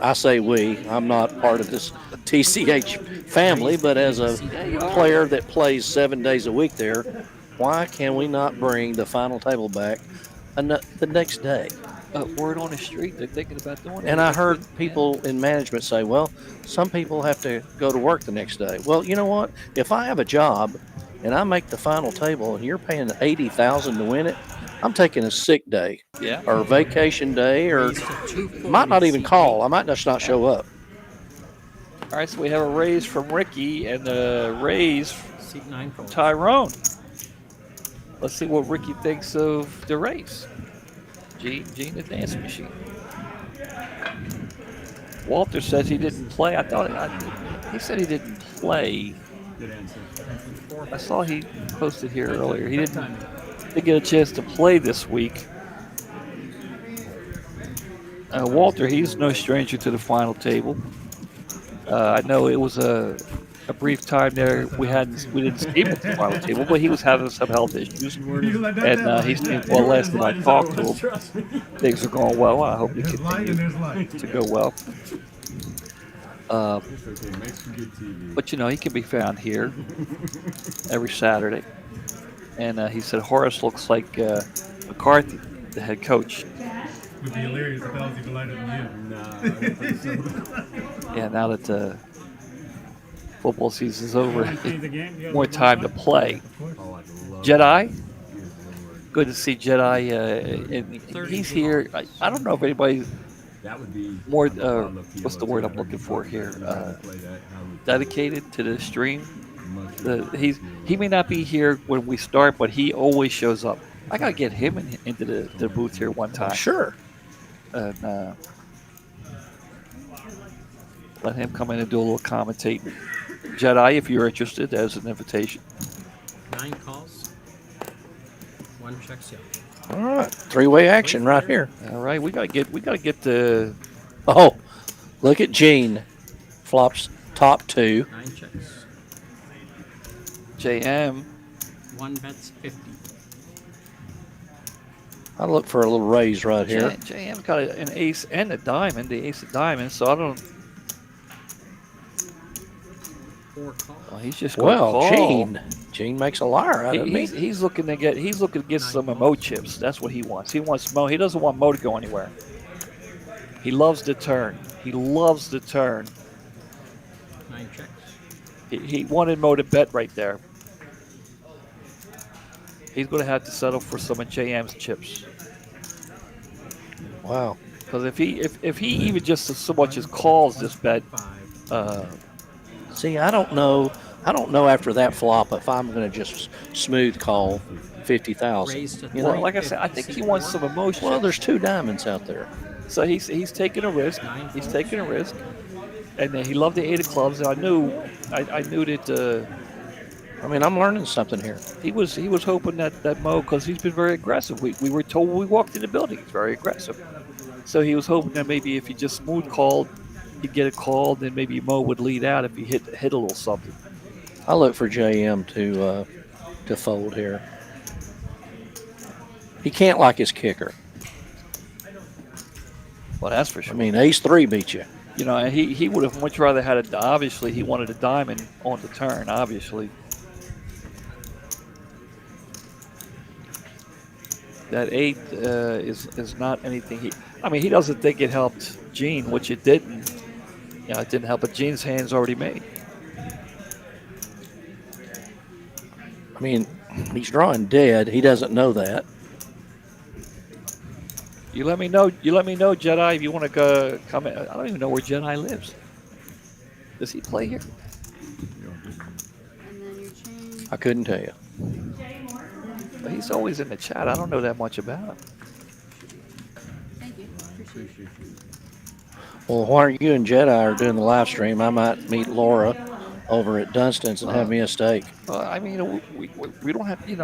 I say we, I'm not part of this TCH family, but as a player that plays 7 days a week there, why can we not bring the final table back the next day? Word on the street, they're thinking about doing it. And I heard people in management say, well, some people have to go to work the next day. Well, you know what? If I have a job and I make the final table and you're paying $80,000 to win it, I'm taking a sick day, or a vacation day, or might not even call. I might just not show up. All right, so we have a raise from Ricky and a raise Seat 9 from Tyrone. Let's see what Ricky thinks of the race. Gene the dance machine. Walter says he didn't play. He said he didn't play. Good answer. I saw he posted here earlier. He didn't get a chance to play this week. Walter, he's no stranger to the final table. I know it was a brief time there we didn't see him at the final table, but he was having some health issues, and he seemed well last time I talked to him. Things are going well. I hope they continue to go well. But he can be found here every Saturday. And he said Horace looks like McCarthy, the head coach. It would be hilarious if that was even lighter than you. Nah, I don't think so. Yeah, now that football season's over, more time to play. Jedi, good to see Jedi. And he's here. I don't know if anybody more. What's the word I'm looking for here? Dedicated to the stream. He may not be here when we start, but he always shows up. I gotta get him into the booth here one time. Sure. And let him come in and do a little commentating. Jedi, if you're interested, there's an invitation. 9 calls. 1 checks you. All right, 3-way action right here. All right, we gotta get the. Oh, look at Gene. Flops top 2. 9 checks. JM. 1 bets 50. I look for a little raise right here. JM's got an ace and a diamond, the ace of diamonds. So I don't. 4 calls. Well, he's just going to call. Gene makes a liar out of me. He's looking to get some Mo chips. That's what he wants. He wants Mo. He doesn't want Mo to go anywhere. He loves the turn. 9 checks. He wanted Mo to bet right there. He's going to have to settle for some of JM's chips. Wow. Because if he even just so much as calls this bet. See, I don't know after that flop if I'm going to just smooth call 50,000. Well, like I said, I think he wants some emotion. Well, there's 2 diamonds out there. So he's taking a risk. He's taking a risk, and he loved the 8 of clubs. And I knew that. I'm learning something here. He was hoping that Mo, because he's been very aggressive. We were told when we walked in the building he's very aggressive. So he was hoping that maybe if he just smooth called, he'd get a call. Then maybe Mo would lead out if he hit a little something. I look for JM to fold here. He can't like his kicker. Well, that's for sure. Ace 3 beat you. He would have much rather had obviously he wanted a diamond on the turn, obviously. That 8 is not anything he doesn't think it helped Gene, which it didn't. It didn't help, but Gene's hand's already made. He's drawing dead. He doesn't know that. You let me know. You let me know, Jedi, if you want to go come in. I don't even know where Jedi lives. Does he play here? And then your change. I couldn't tell you. He's always in the chat. I don't know that much about him. Thank you. Appreciate it. Well, while you and Jedi are doing the live stream, I might meet Laura over at Dunstan's and have me a steak. I mean, we don't have, you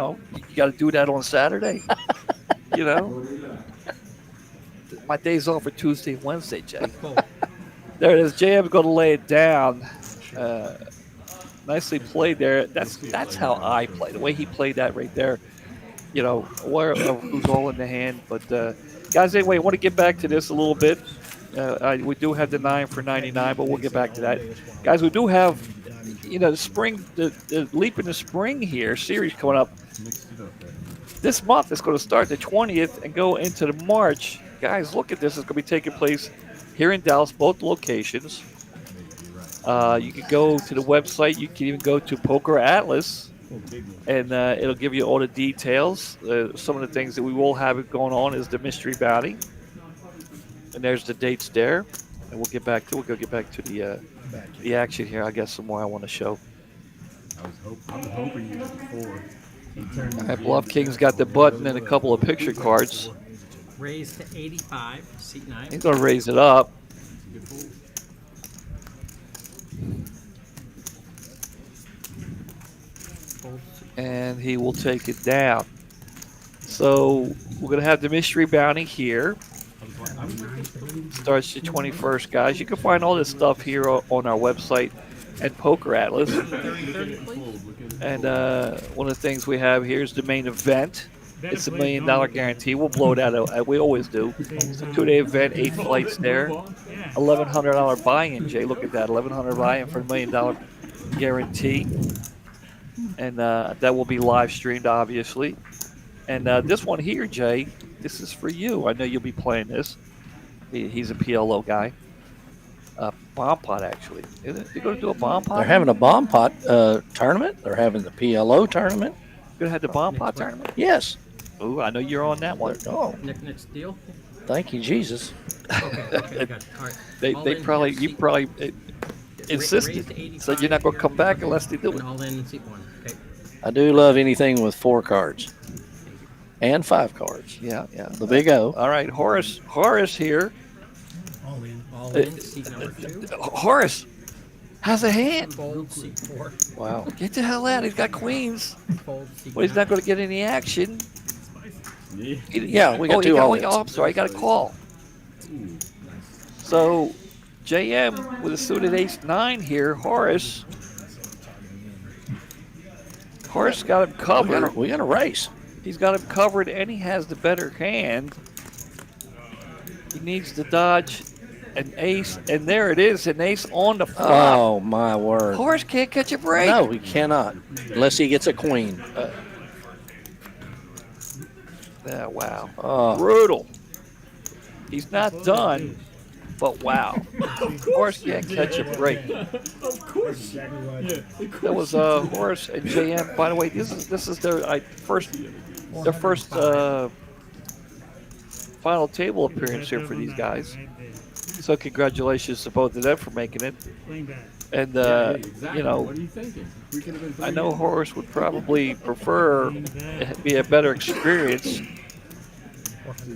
got to do that on Saturday. You know, my days off are Tuesday and Wednesday, Jay. There it is. JM's going to lay it down. Nicely played there. That's how I play. The way he played that right there. You know, who's all in the hand. But guys, anyway, I want to get back to this a little bit. We do have the 9 for 99, but we'll get back to that. Guys, we do have, the spring, the Leap in the Spring here series coming up. This month is going to start the 20th and go into the March. Guys, look at this. It's going to be taking place here in Dallas, both locations. You can go to the website. You can even go to Poker Atlas, and it'll give you all the details. Some of the things that we will have going on is the mystery bounty. And there's the dates there, and we'll go get back to the action here. I guess some more I want to show. I was hoping you before. Bluff King's got the button and a couple of picture cards. Raised to 85, seat 9. He's going to raise it up. And he will take it down. So we're going to have the mystery bounty here. Starts the 21st, guys. You can find all this stuff here on our website at Poker Atlas. And one of the things we have here is the main event. It's $1 million guarantee. We'll blow it out. We always do. It's a 2-day event, 8 flights there. $1,100 buy-in, Jay. Look at that. $1,100 buy-in for $1 million guarantee. And that will be live streamed, obviously. And this one here, Jay, this is for you. I know you'll be playing this. He's a PLO guy. Bomb pot, actually. They're going to do a bomb pot? They're having a bomb pot tournament. They're having the PLO tournament. You're going to have the bomb pot tournament? Yes. Oh, I know you're on that one. Oh. Next deal? Thank you, Jesus. Okay, good. All right. You probably insisted. So you're not going to come back unless they do it. All in seat 1. Okay. I do love anything with 4 cards. And 5 cards. Yeah. The big O. All right, Horace here. All in seat number 2. Horace has a hand. Fold seat 4. Wow. Get the hell out. He's got queens. Fold seat But he's not going to get any action. Yeah, we got 2 all-ins. Oh, I'm sorry. I got a call. So, JM with a suited ace-9 here. Horace got him covered. We got a race. He's got him covered, and he has the better hand. He needs to dodge an ace, and there it is, an ace on the flop. Oh, my word. Horace can't catch a break. No, he cannot, unless he gets a queen. Yeah, wow. Oh. Brutal. He's not done, but wow. Horace can't catch a break. Of course. That was Horace and JM. By the way, this is their first final table appearance here for these guys. So congratulations to both of them for making it. And Exactly. you know, What are you thinking? We could have been I know Horace would probably prefer it be a better experience.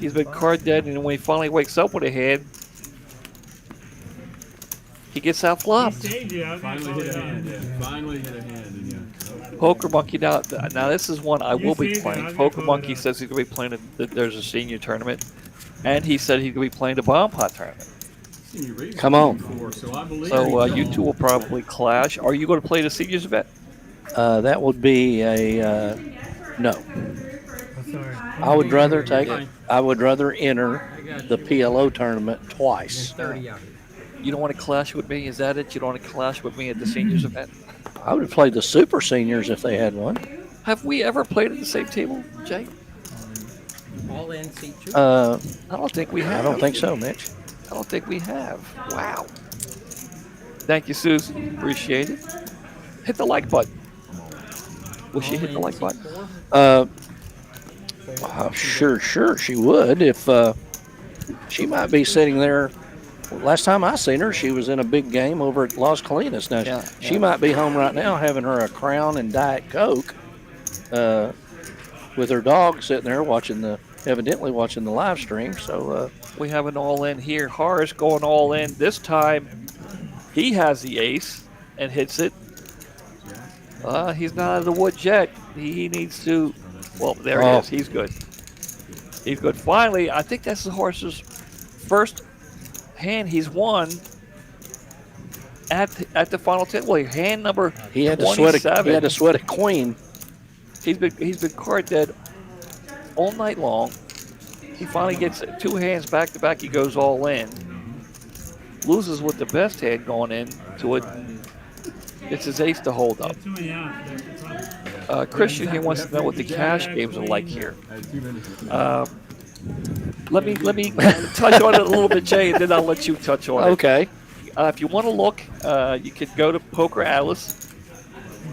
He's been card dead, and when he finally wakes up with a hand, he gets out flopped. Finally hit a hand. Yeah. Finally hit a hand. And yeah. Poker Monkey now this is one I will be playing. Poker Monkey says he's going to be playing. There's a senior tournament, and he said he's going to be playing the bomb pot tournament. Come on. So you two will probably clash. Are you going to play the seniors event? That would be a no. I would rather enter the PLO tournament twice. 30 out here. You don't want to clash with me? Is that it? You don't want to clash with me at the seniors event? I would play the super seniors if they had one. Have we ever played at the same table, Jay? All in seat 2. I don't think we have. I don't think so, Mitch. I don't think we have. Wow. Thank you, Susan. Appreciate it. Hit the like button. Will she hit the like button? Sure, she would if she might be sitting there. Last time I seen her, she was in a big game over at Las Colinas. Now, Yeah, she yeah. might be home right now having her a Crown and Diet Coke with her dog sitting there evidently watching the live stream. So We have an all in here. Horace going all in. This time he has the ace and hits it. He's not out of the woods yet. He needs to. Well, there he is. He's good. He's good. Finally, I think that's the Horace's first hand he's won at the final table. Hand number he had 27. He had to sweat a queen. He's been card dead all night long. He finally gets 2 hands back to back. He goes all in. Loses with the best hand going into it. It's his ace to hold up. Too many outs. That's the problem. Christian here wants to know what the cash games are like here. Let me touch on it a little bit, Jay, and then I'll let you touch on it. Okay. If you want to look, you can go to Poker Atlas,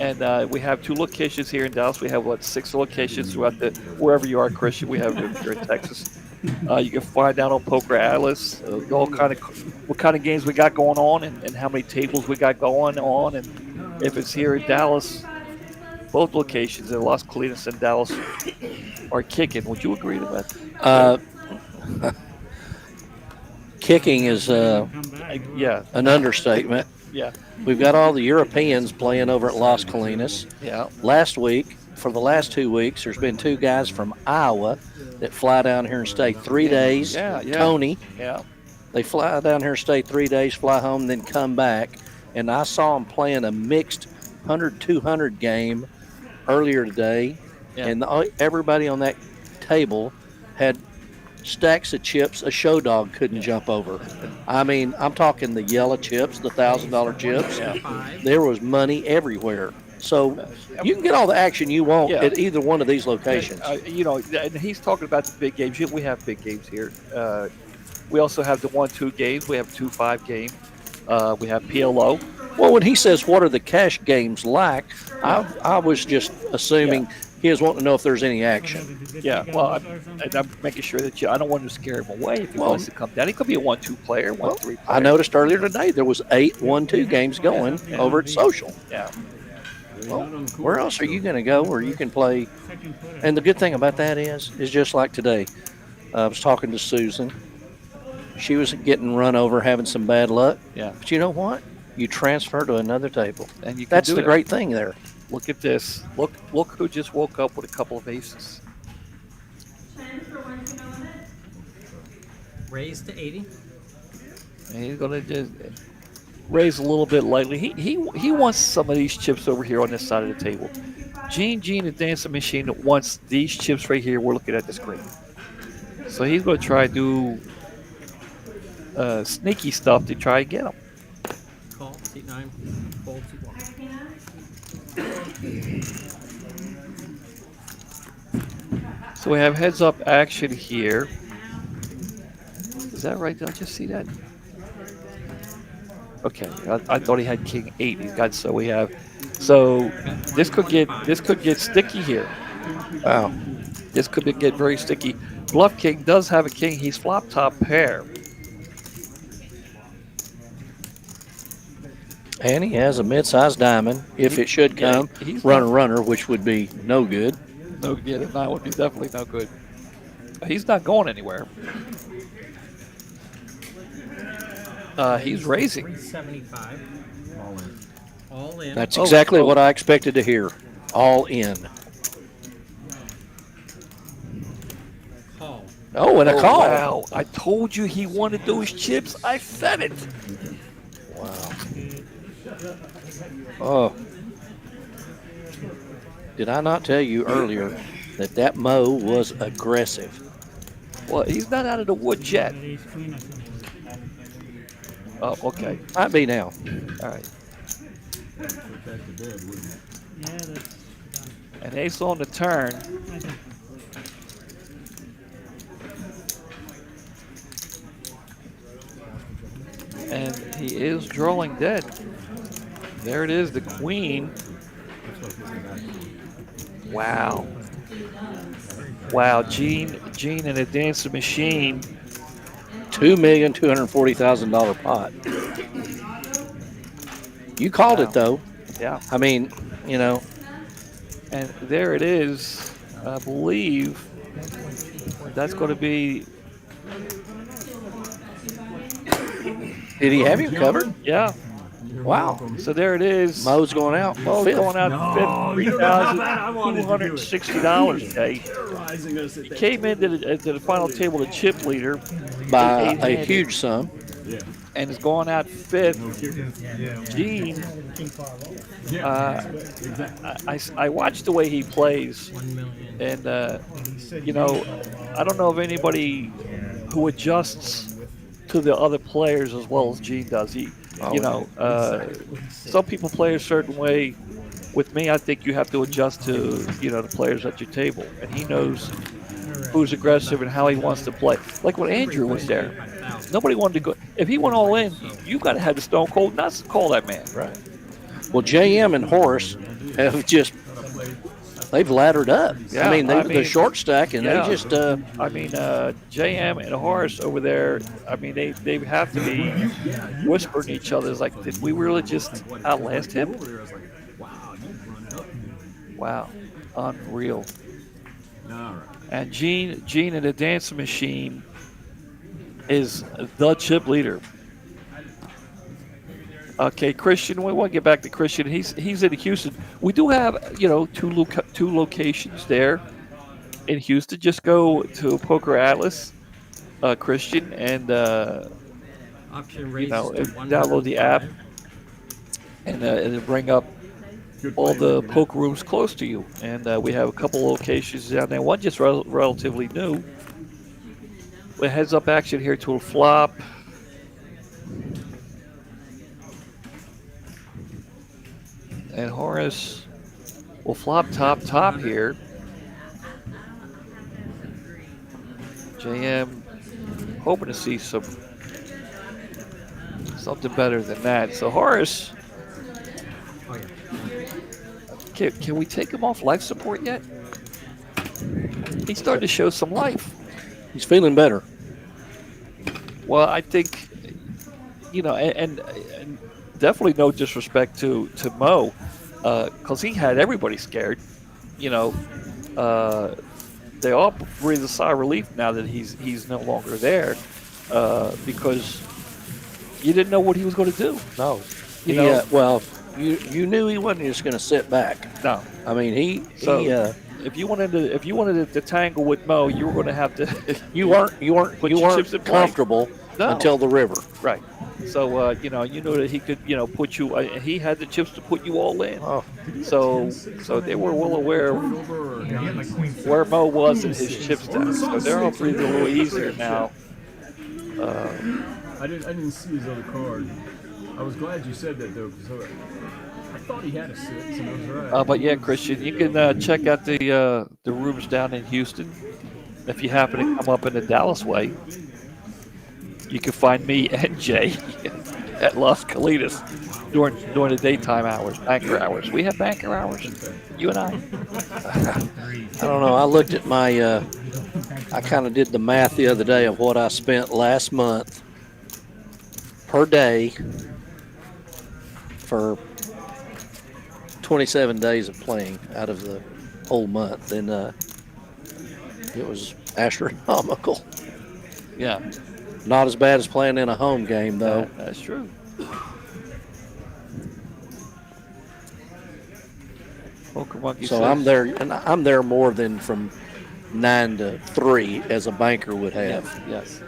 and we have 2 locations here in Dallas. We have 6 locations throughout wherever you are, Christian. We have it here in Texas. You can find out on Poker Atlas what kind of games we got going on, and how many tables we got going on, and if it's here in Dallas. Both locations in Las Colinas and Dallas are kicking. Would you agree to that? Kicking is Yeah. an understatement. Yeah. We've got all the Europeans playing over at Las Colinas. Yeah. Last week, for the last 2 weeks, there's been 2 guys from Iowa that fly down here and stay 3 days. Yeah. Tony, Yeah. they fly down here, stay 3 days, fly home, then come back. And I saw them playing a mixed 100-200 game earlier today. Yeah. And everybody on that table had stacks of chips a show dog couldn't jump over. I mean, I'm talking the yellow chips, the $1,000 chips. Five. There was money everywhere. So you can get all the action you want at either one of these locations. And he's talking about the big games. We have big games here. We also have the 1-2 games. We have 2-5 game. We have PLO. Well, when he says, what are the cash games like, I was just assuming he was wanting to know if there's any action. Yeah, well, I'm making sure that I don't want to scare him away if he wants to come down. He could be a 1-2 player, 1-3 player. I noticed earlier today there was 8 1-2 games going over at Social. Yeah. Well, where else are you going to go where you can play? And the good thing about that is just like today. I was talking to Susan. She was getting run over, having some bad luck. Yeah. But you know what? You transfer to another table. And you can That's do the it. great thing there. Look at this. Look who just woke up with a couple of aces. Chen for 1 to go limit. Raise to 80. And he's gonna just raise a little bit lightly. He wants some of these chips over here on this side of the table. Gene, the dancing machine, wants these chips right here. We're looking at the screen. So he's gonna try to do sneaky stuff to try and get them. Call. Seat 9. Fold. Seat 1. So we have heads up action here. Is that right? Did I just see that? Okay, I thought he had King 8. He's got so this could get sticky here. Wow. This could get very sticky. Bluff King does have a king. He's flop top pair. And he has a mid-sized diamond, if it should come. He's Runner, which would be no good. No good. That would be definitely no good. He's not going anywhere. He's raising. 375. All in. All in. That's exactly what I expected to hear. All in. Call. Oh, and a call. Wow. I told you he wanted those chips. I said it. Wow. Oh. Did I not tell you earlier that Mo was aggressive? Well, he's not out of the woods yet. Ace queen or something. Oh, okay. Might be now. All right. Protect the dead, wouldn't it? Yeah, that's And ace on the turn. I think. And he is drawing dead. There it is, the queen. Wow. Wow, Gene and the dancing machine. $2,240,000 pot. You called it though. Yeah. I mean, you know, And there it is. I believe that's going to be. did he have you covered? Yeah. Wow. So there it is. Mo's going out. Mo's Fifth. going out No, fifth, you know how bad I wanted to do it. $3,260 today. Terrorizing us at He that. came into the final table, the chip leader, By a eight-handed, huge sum. Yeah. and is going out fifth. Yeah. Gene, Yeah. Exactly. I watched the way he plays, 1 million. and you know, I don't know of anybody who adjusts to the other players as well as Gene does. He, you know, some people play a certain way. With me, I think you have to adjust to, you know, the players at your table, and he knows who's aggressive and how he wants to play. Like when Andrew was there, nobody wanted to go. If he went all in, you got to have the stone cold nuts to call that man. Right. Well, JM and Horace have just, they've laddered up. Yeah, I mean, I the mean, short stack, and yeah. they just, I mean, JM and Horace over there, I mean, they have to be whispering to each other. It's like, did we really just outlast him? Wow, unreal. All right. And Gene in the dancing machine is the chip leader. Okay, Christian, we want to get back to Christian. He's in Houston. We do have, you know, two locations there in Houston. Just go to Poker Atlas, Christian, and Option you raises know, to download the app, and it'll bring up all the poker rooms close to you. And we have a couple locations down there. One just relatively new. With heads-up action here to a flop. And Horace will flop top here. JM hoping to see something better than that. So Horace, can we take him off life support yet? He's starting to show some life. he's feeling better. Well, I think, you know, and definitely no disrespect to Mo, because he had everybody scared. You know, they all breathe a sigh of relief now that he's no longer there, because you didn't know what he was going to do. No. You know, Well, you knew he wasn't just going to sit back. no. I mean, If you wanted to tangle with Mo, you were going to have to. you weren't Put your chips in play. comfortable No. until the river. Right. So you know that he could, you know, put you. He had the chips to put you all in. Oh, So they were well aware He had like queen six. where Mo was in his chip stack. So they're all breathing a little easier now. I didn't see his other card. I was glad you said that though, because I thought he had a 6, and I was right. But yeah, Christian, you can check out the rooms down in Houston. If you happen to come up in the Dallas way, you can find me and Jay at Las Colinas during the daytime hours, banker hours. We have banker hours, you and I. I don't know. I looked at my, I kind of did the math the other day of what I spent last month per day for 27 days of playing out of the whole month, and it was astronomical. Yeah, Not as bad as playing in a home game, though. that's true. Poker Monkey So says, I'm there, and I'm there more than from 9 to 3 as a banker would have. Yes.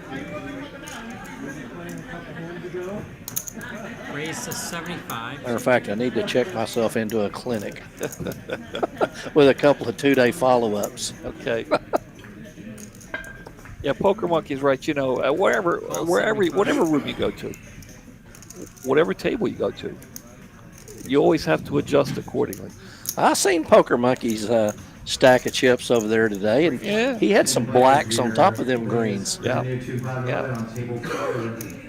Raise to 75. Matter of fact, I need to check myself into a clinic with a couple of 2-day follow-ups. Okay. Yeah, Poker Monkey's right. You know, whatever room you go to, whatever table you go to, you always have to adjust accordingly. I seen Poker Monkey's stack of chips over there today, and Yeah. he had some blacks on top of them greens. Yeah. Yeah. On table 4.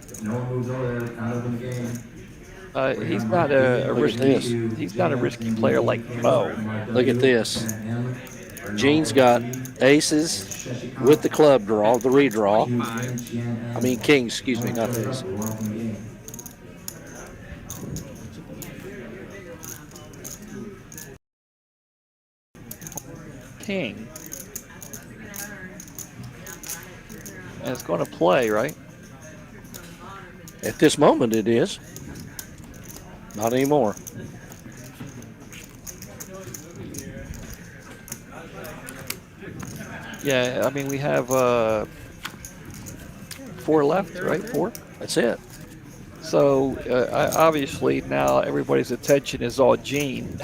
If no one moves over there, kind of in the game. He's not a Look at risky. this. He's not a risky player like Mo. Look at this. Gene's got aces with the club draw, the redraw. I mean kings, excuse me, not ace. King. And it's going to play, right? At this moment, it is. Not anymore. Yeah, I mean, we have 4 left, right? 4? That's it. So obviously now everybody's attention is on Gene.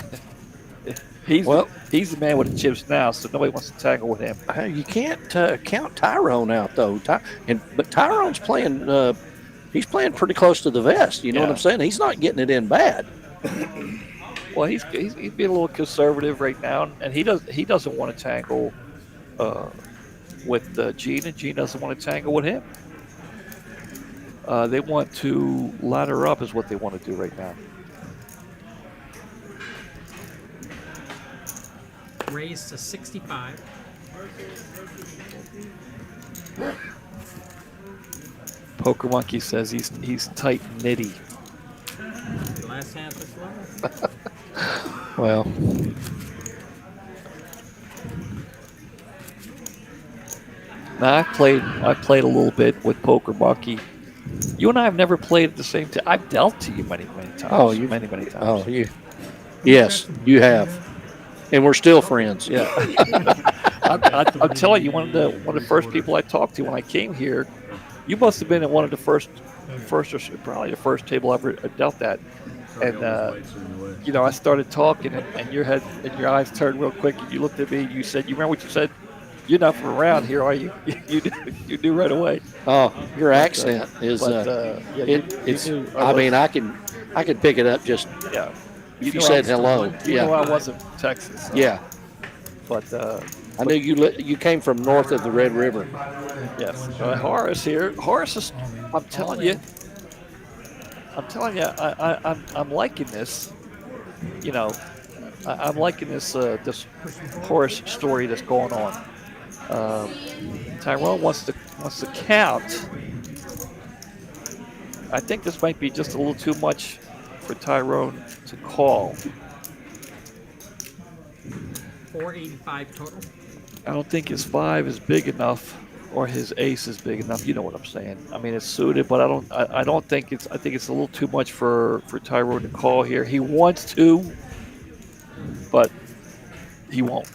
he's the man with the chips now, so nobody wants to tangle with him. You can't count Tyrone out though. But Tyrone's playing. He's playing pretty close to the vest. You know what I'm saying? He's not getting it in bad. Well, he's being a little conservative right now, and he doesn't want to tangle with Gene, and Gene doesn't want to tangle with him. They want to ladder up is what they want to do right now. Raise to 65. Poker Monkey says he's tight and nitty. Last hand this level. Well, now I played a little bit with Poker Monkey. You and I have never played at the same time. I've dealt to you many times. Oh, many times. Oh, you. Yes, you have, and we're still friends. Yeah. I'm telling you, one of the first people I talked to when I came here, you must have been at one of the first or probably the first table I ever dealt at. And I started talking, and your head and your eyes turned real quick, and you looked at me. And you said, "You remember what you said? You're not from around here, are you?" You knew right away. Oh, your accent is. It's. I mean, I can pick it up just. Yeah. You said hello. You know I wasn't from Texas. So. Yeah. But I knew you came from north of the Red River. Yes. Horace here. Horace is. I'm telling you. I'm liking this. I'm liking this this Horace story that's going on. Tyrone wants to count. I think this might be just a little too much for Tyrone to call. 485 total. I don't think his 5 is big enough, or his ace is big enough. You know what I'm saying? I mean, it's suited, but I don't think it's. I think it's a little too much for Tyrone to call here. He wants to, but he won't.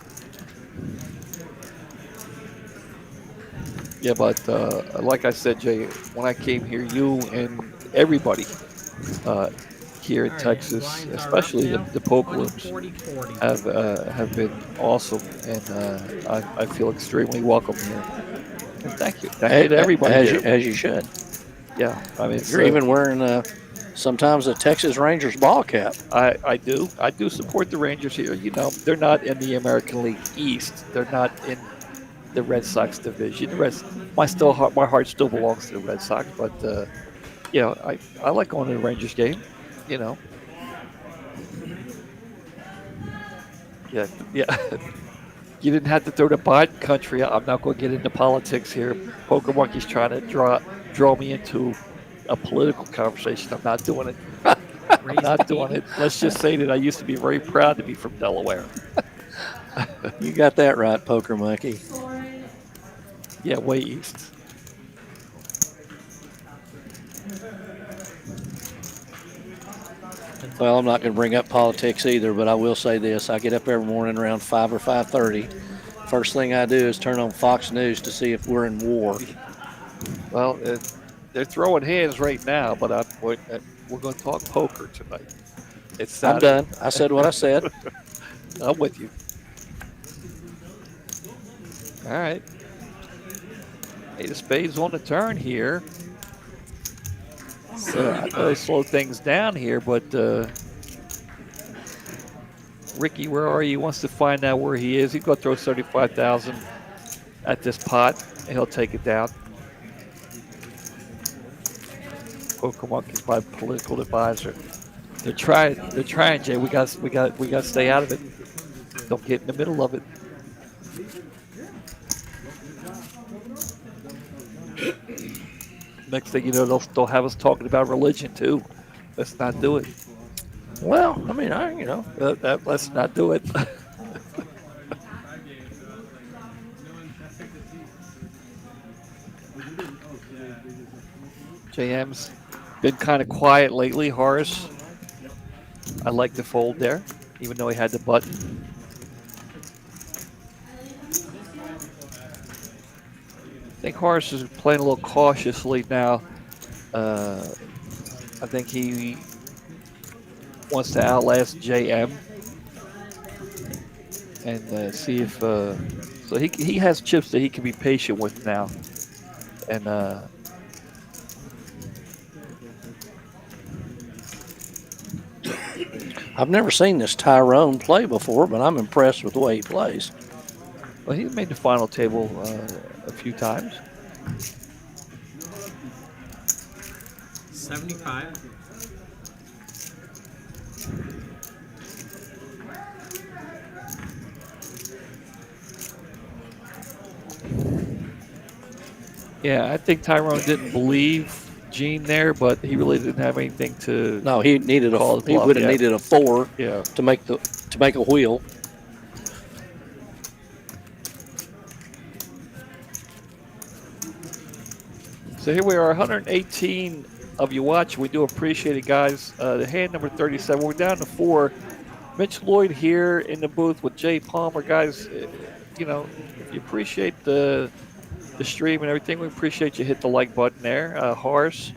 Yeah, but like I said, Jay, when I came here, you and everybody here in Texas, especially the Pokelums, have been awesome, and I feel extremely welcome here. And thank you to everybody. As you should. Yeah, I mean, you're even wearing sometimes a Texas Rangers ball cap. I do support the Rangers here. You know, they're not in the American League East. They're not in the Red Sox division. My heart still belongs to the Red Sox, but I like going to the Rangers game. You know. Yeah. You didn't have to throw the Biden country. I'm not going to get into politics here. Poker Monkey's trying to draw me into a political conversation. I'm not doing it. I'm not doing it. Let's just say that I used to be very proud to be from Delaware. You got that right, Poker Monkey. Yeah, way east. Well, I'm not going to bring up politics either, but I will say this. I get up every morning around 5 or 5:30. First thing I do is turn on Fox News to see if we're in war. Well, they're throwing hands right now, but we're going to talk poker tonight. I'm done. I said what I said. I'm with you. All right. Eight of spades on the turn here. So I know they slow things down here, but Ricky, where are you? He wants to find out where he is. He's going to throw 35,000 at this pot, and he'll take it down. Poker Monkey's my political advisor. They're trying, Jay. We got to stay out of it. Don't get in the middle of it. Next thing you know, they'll have us talking about religion too. Let's not do it. Well, I mean, Let's not do it. JM's been kind of quiet lately. Horace, I like the fold there, even though he had the button. I think Horace is playing a little cautiously now. I think he wants to outlast JM and see if so he has chips that he can be patient with now, and I've never seen this Tyrone play before, but I'm impressed with the way he plays. well, he's made the final table a few times. 75. Yeah, I think Tyrone didn't believe Gene there, but he really didn't have anything to. No, he needed a Call the he bluff, would have yeah. needed a 4 Yeah. to make a wheel. So here we are, 118 of you watching. We do appreciate it, guys. The hand number 37. We're down to 4. Mitch Lloyd here in the booth with Jay Palmer, guys. You know, if you appreciate the stream and everything, we appreciate you hit the like button there. Horace,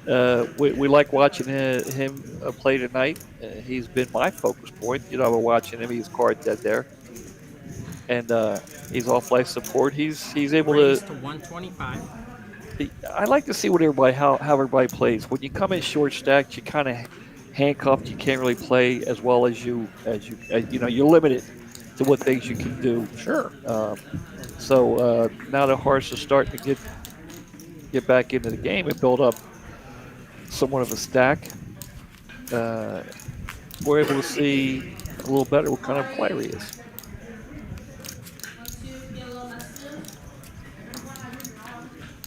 we like watching him play tonight. He's been my focus point. You know, we're watching him. He's card dead there, and he's off life support. He's able Raised to. to 125. I like to see what how everybody plays. When you come in short stacked, you kind of handcuffed. You can't really play as well as you know. You're limited to what things you can do. Sure. So now the Hearts are starting to get back into the game and build up somewhat of a stack. We're able to see a little better what kind of player he is.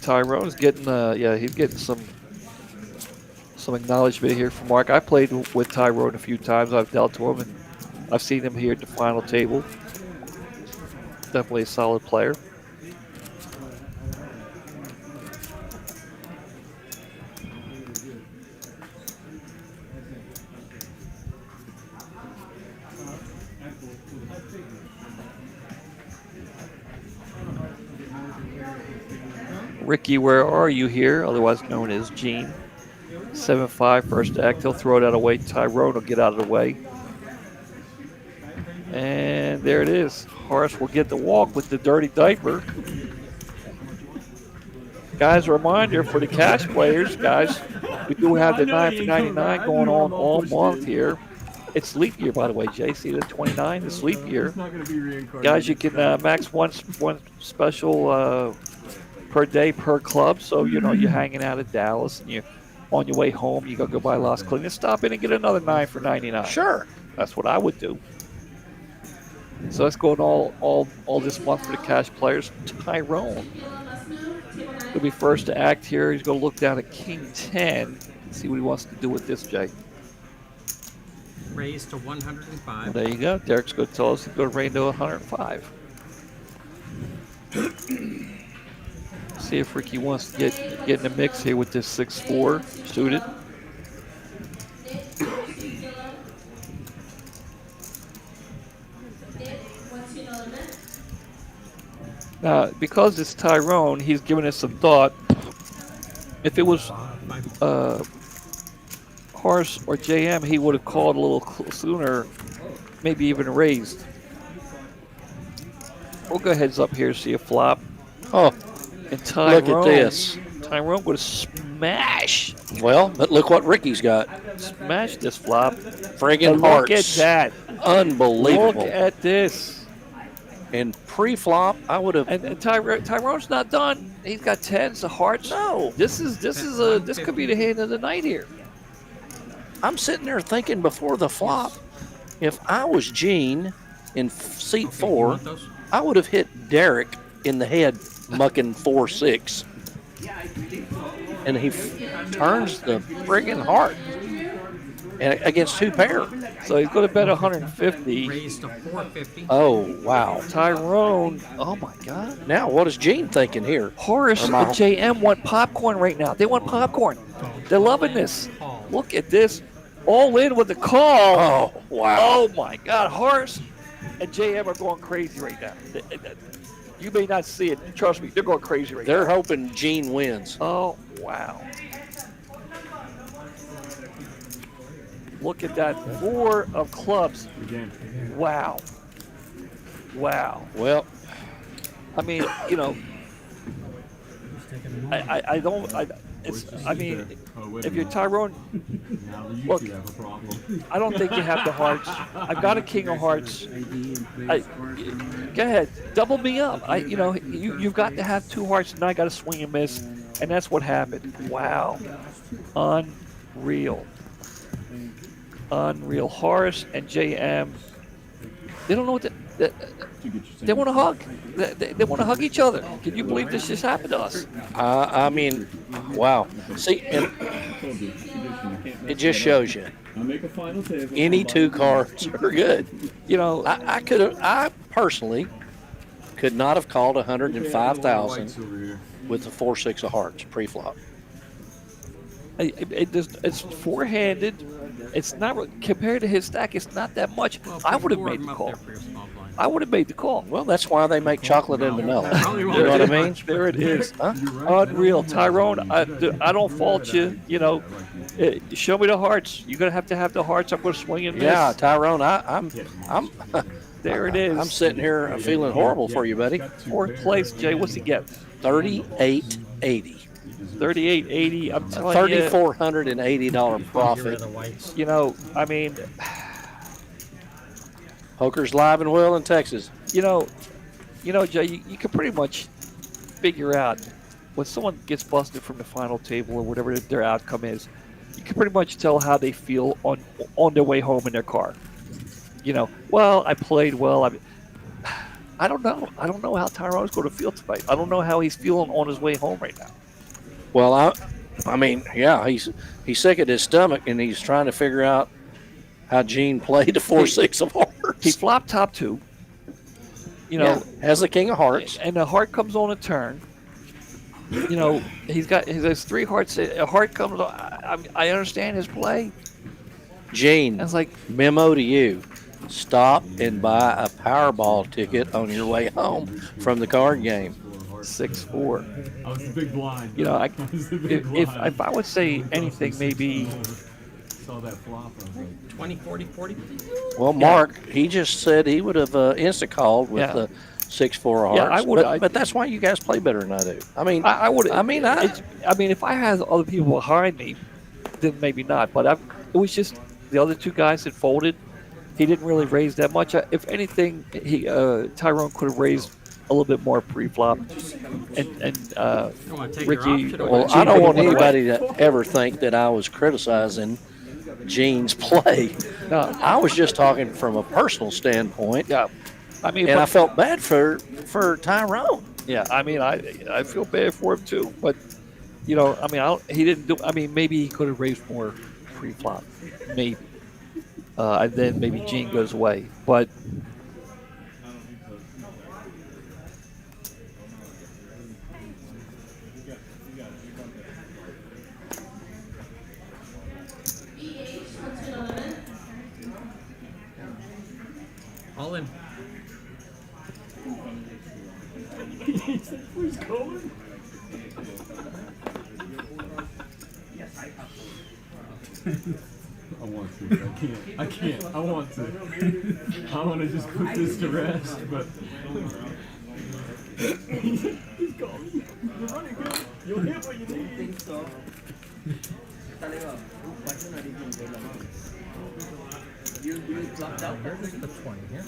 Tyrone's getting, he's getting some acknowledgement here from Mark. I played with Tyrone a few times. I've dealt to him, and I've seen him here at the final table. Definitely a solid player. Ricky, where are you here? Otherwise known as Gene. 7-5 first act. He'll throw that away. Tyrone will get out of the way. And there it is. Horace will get the walk with the dirty diaper. Guys, a reminder for the cash players, guys, we do have the 9 for 99 going on all month here. It's leap year, by the way, Jay. See the 29, it's leap year. Guys, you can max one special per day per club. So, you know, you're hanging out at Dallas and you're on your way home, you go buy Las Colinas, stop in and get another 9 for 99. Sure. That's what I would do. So that's going all this month for the cash players. Tyrone will be first to act here. He's going to look down at King 10 and see what he wants to do with this, Jay. Raised to 105. Well, there you go. Derek's going to tell us he's going to raise to 105. See if Ricky wants to get in the mix here with this 6-4 suited. Now, because it's Tyrone, he's giving us some thought. If it was Horace or JM, he would have called a little sooner, maybe even raised. We'll go heads up here, see a flop. Oh, and Tyrone, look at this. Tyrone would have smashed. Well, but look what Ricky's got. Smash this flop. Friggin' hearts. Look at that. Unbelievable. Look at this. And pre-flop, I would have. And Tyrone's not done. He's got tens of hearts. No. This could be the hand of the night here. I'm sitting there thinking before the flop, if I was Gene in seat 4, I would have hit Derek in the head mucking 4-6. and he turns the friggin' heart and against 2 pair. So he's going to bet 150. Raised to 450. Oh, wow. Tyrone, oh my God. Now, what is Gene thinking here? Horace and JM want popcorn right now. They want popcorn. They're loving this. Look at this. All in with the call. Oh, wow. Oh my God. Horace and JM are going crazy right now. You may not see it. Trust me, they're going crazy right now. They're hoping Gene wins. Oh, wow. Look at that. 4 of clubs. Wow. Wow. Well, I mean, you know, I don't, I mean, if you're Tyrone, look, I don't think you have the hearts. I've got a king of hearts. Go ahead, double me up. You've got to have 2 hearts, and I got to swing and miss, and that's what happened. Wow, unreal. Horace and JM, they don't know what they want to hug. They want to hug each other. Can you believe this just happened to us? I mean, wow. See, it just shows you. Any 2 cards are good. You know, I personally could not have called 105,000 with the 4-6 of hearts pre-flop. It's 4-handed. It's not compared to his stack. It's not that much. I would have made the call. I would have made the call. Well, that's why they make chocolate and vanilla. You know what I mean? There it is. Huh? Unreal, Tyrone. I don't fault you. You know, show me the hearts. You're gonna have to have the hearts. I'm gonna swing and miss. Yeah, Tyrone. I'm. There it is. I'm sitting here feeling horrible for you, buddy. 4th place, Jay. What's he get? 38.80. 38.80. I'm telling you. $3,480 profit. You know, I mean, poker's live and well in Texas. You know, Jay, you can pretty much figure out when someone gets busted from the final table or whatever their outcome is. You can pretty much tell how they feel on their way home in their car. You know, well, I played well. I don't know. I don't know how Tyrone's going to feel tonight. I don't know how he's feeling on his way home right now. Well, I mean, yeah, he's sick at his stomach, and he's trying to figure out how Gene played the 4-6 of hearts. He flopped top 2. You know, has the king of hearts, and the heart comes on a turn. You know, he has 3 hearts. A heart comes on. I understand his play. Gene, it's like memo to you: stop and buy a Powerball ticket on your way home from the card game. 6-4. I was the big blind. You know, if I would say anything, maybe. Saw that flop. I was like, 20, 40, 40. Well, Mark, he just said he would have insta-called with the 6-4 hearts. Yeah, I would. But that's why you guys play better than I do. I mean, I would. I mean, if I had other people behind me, then maybe not. But it was just the other 2 guys that folded. He didn't really raise that much. If anything, Tyrone could have raised a little bit more pre-flop, and Ricky. Well, I don't want anybody to ever think that I was criticizing Gene's play. No, I was just talking from a personal standpoint. Yeah, I mean, and I felt bad for Tyrone. Yeah, I mean, I feel bad for him too. But you know, I mean, he didn't do. I mean, maybe he could have raised more pre-flop, maybe, and then maybe Gene goes away, but. All in. Who's going? I want to. I can't. I want to. I want to just put this to rest, but he's going. You're running good. You'll hit what you need. I think so. You dropped out. Here's the 20 here.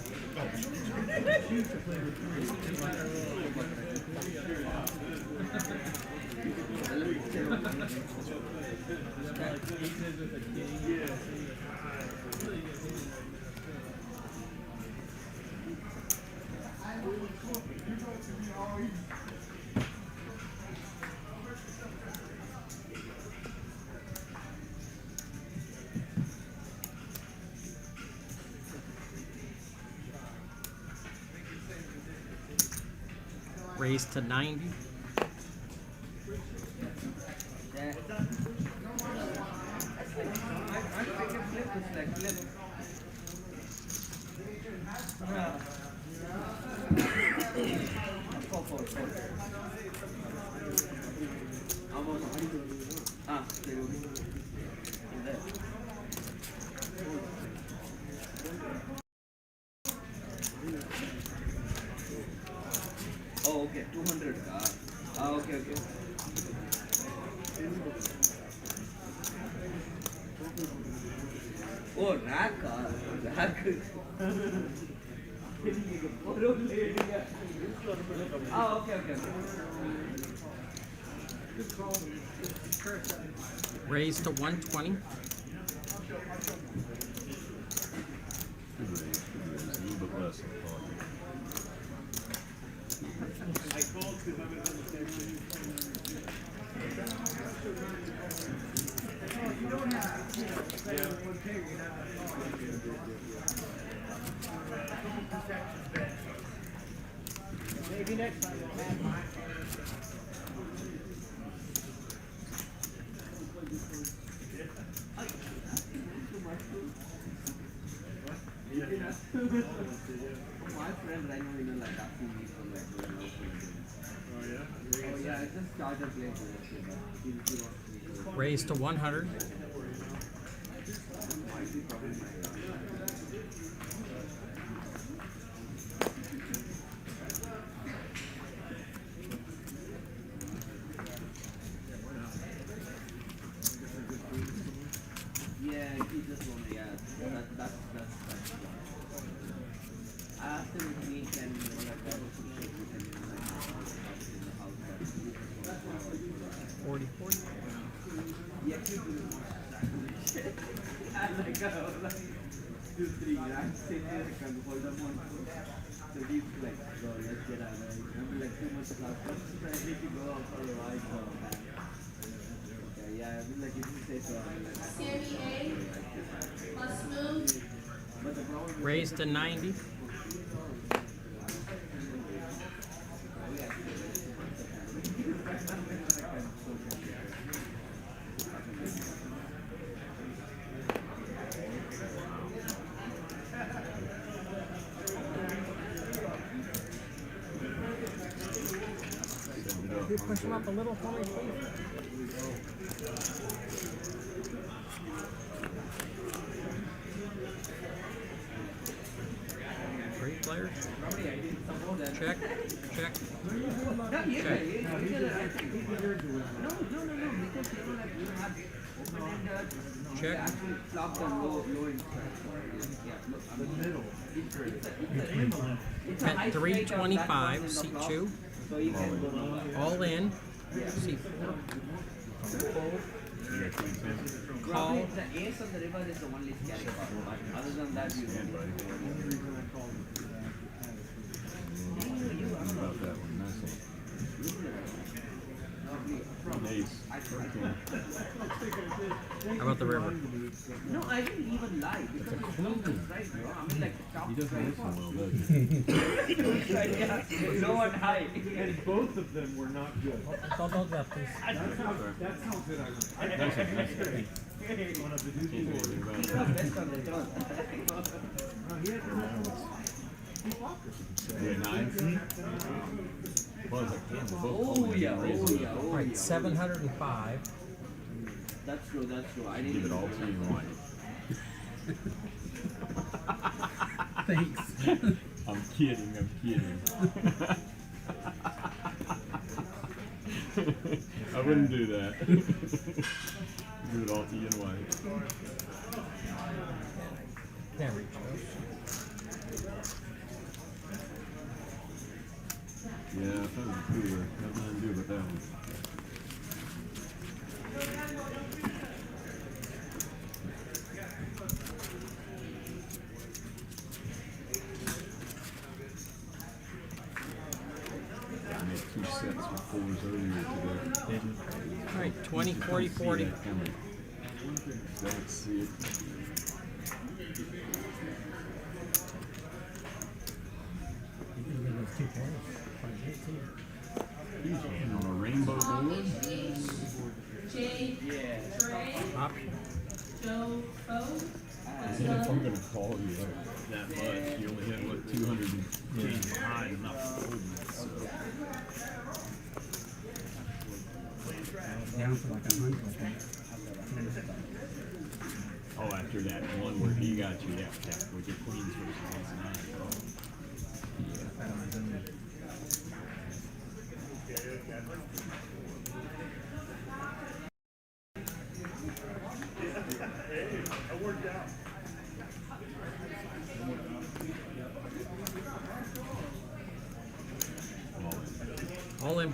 Raise to 90. Oh, okay, 200. Okay, okay. Oh, rack. Rack. Okay, okay, okay. Raise to 120. Should raise, a little bit less than I thought. Maybe next time. My friend right now, like asking me for like going out. Oh yeah? Oh yeah, I just started playing for Raise to 100. Yeah, he just wanna, yeah. That's I asked him if he can, like, that was some shit we can, like, in the house, but 40, 40. yeah, he do I like, like, 2-3 grand, sit there, can hold up one. So he's like, bro, let's get out of there. I'm like, too much class, I need to go out for a ride, so, man. Okay, yeah, I mean, like, if you say so, I'm like, Sammy A. Plus move. but the problem Raise to 90. Set it up. Push him up a little for me, please. Great players. Check. Check. No, because people like you have open-ended, Check. actually flop the low in yeah, look, I mean, it's a At high 325, straight on that one in the C2. flop, so you can go nowhere. All in. Yeah. C4. You got 20 Call. Probably the ace of the river is the only scary part, but other than that, you don't. What about that one? Nice one. An ace. How about the river? No, I didn't even lie because it's numbers, right, bro? I mean, like the top He doesn't right, listen well, does he? yeah, low and high. And both of them were not good. Don't drop, please. That's how good I was. Nice one, nice one. Can't do anything about He's the that. best on the turn. Yeah, 9. Well, it's like 10. They're both Oh calling. yeah, oh yeah, oh All right, yeah. 705. That's true, that's true. I didn't Give it all to you in white. Thanks. I'm kidding. I wouldn't do that. Give it all to you in white. Can't reach those. Yeah, that was cooler. Nothing to do with that one. I made 2 sets with 4s earlier today. All right, 20, 40, 40. Don't see it. You can give those 2 points. He's on a rainbow Tom board. Jay Trey, Option. Joe Foe. And if I'm gonna call you that much, you only had what 200 and change behind. I'm not folding it, so. Down to like 100. Oh, after that one where he got you, yeah, with your queens versus ace 9. Yeah. All in.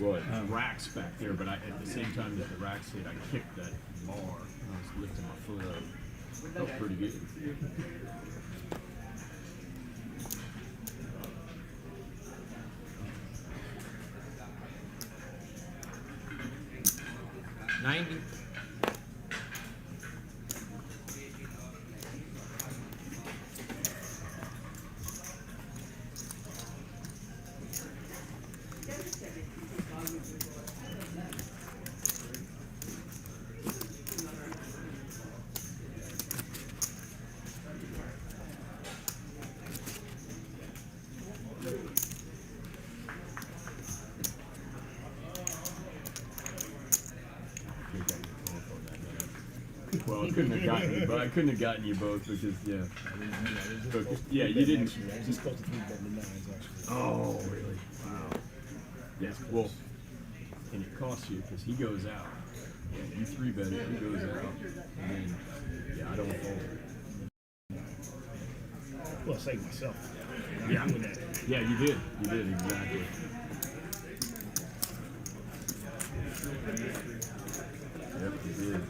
Well, it's racks back there, but at the same time that the racks hit, I kicked that bar and I was lifting my foot up. Felt pretty good. $90. Well, I couldn't have gotten you, but I couldn't have gotten you both because yeah, you didn't. Just supposed to 3-bet the nines actually. Oh, really? Wow. Yeah. Well, and it costs you because he goes out. Yeah, you 3-bet it, he goes out, and then yeah, I don't fold. Well, I saved myself. Yeah. Doing that. Yeah, you did. You did exactly. Yep, you did.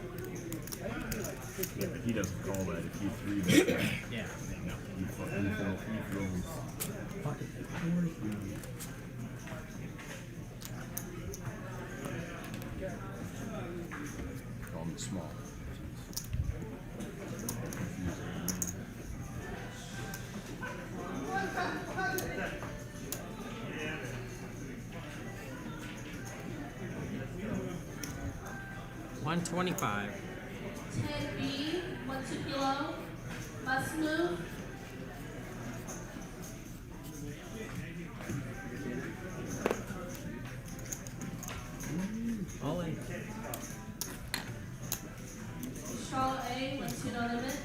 Yeah, but he doesn't call that if you 3-bet that. Yeah. No, you throw him. Pocket Call him small. $125. 10B, 1 kilo. Must move. All in. Charlotte A, 1 no limit.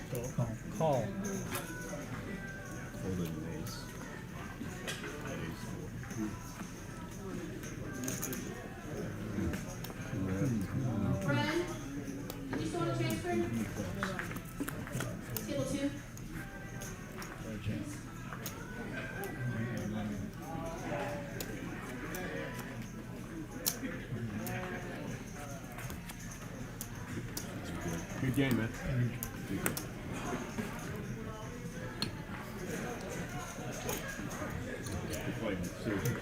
Call. Fold in an ace. Friend, did you still want to transfer? Table 2. Good game, man. Good game. Good play, man. Seriously.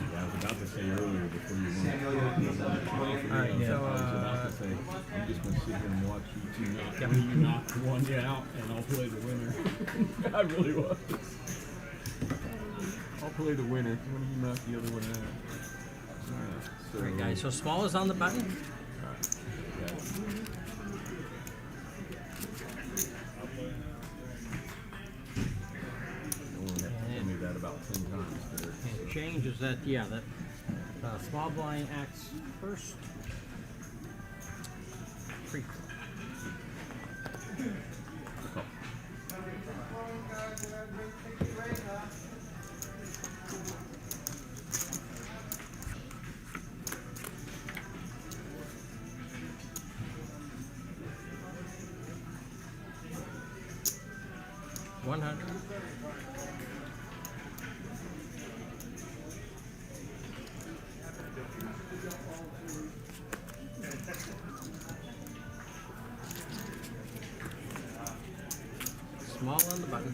Yeah, I was about to say earlier before you went. Alright, I was so, about to say, I'm just going to sit here and watch you two knock, when you knock one out, and I'll play the winner. I really was. I'll play the winner when you knock the other one out. Alright, so, Alright, guys, so small is on the button. Alright, got it. No one had to tell me that about 10 times. But And change is that, yeah, that small blind acts first. Pre. $100. Small on the button.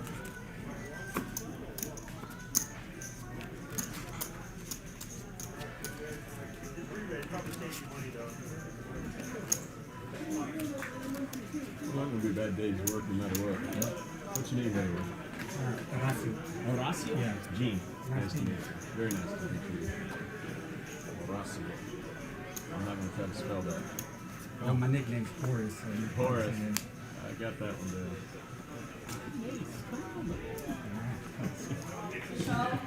It's not gonna be a bad day's work no matter what. What's your name anyway? Horacio. Horacio? Yeah. Gene. Nice to meet you. Very nice to meet you. Horacio. I'm not gonna try to spell that. Oh, my nickname's Horace. So Horace. I got that one down. Michelle?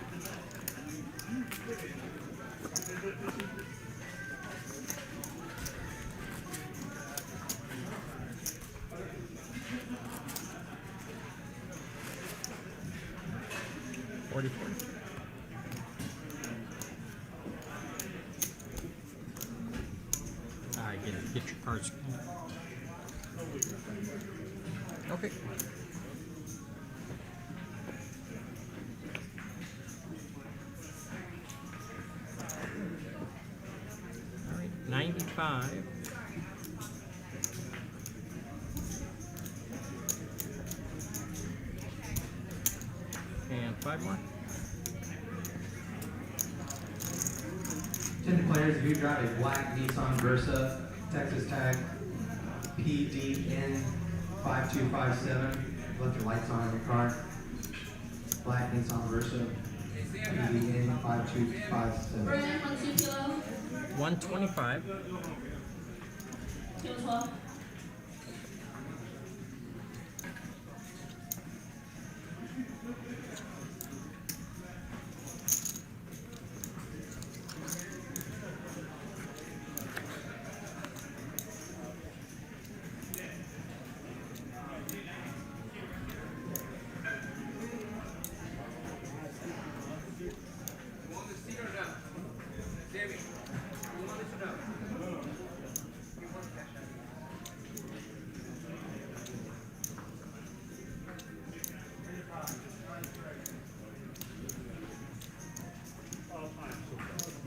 Alright, get your cards. Okay. Alright, 95. And 5 more. 10 players, if you drive a black Nissan Versa, Texas tag PDN5257, left your lights on in your car. Black Nissan Versa, PDN5257. Brandon, 1 2 kilo. 125. Kilo 12.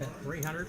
At 300.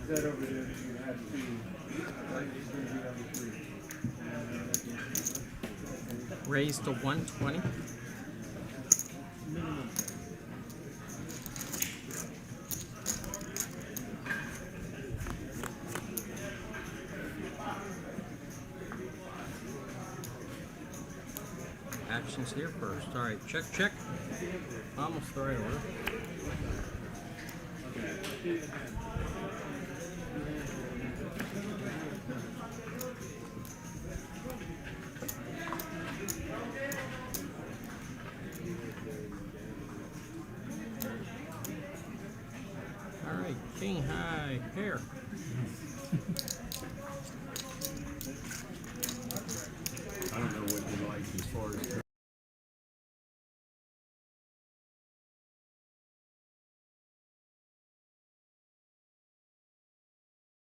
That over there, you have to, like, it's gonna be number 3. Raised to 120. Actions here first. All right, check, check. Almost the right order. All right, king high pair.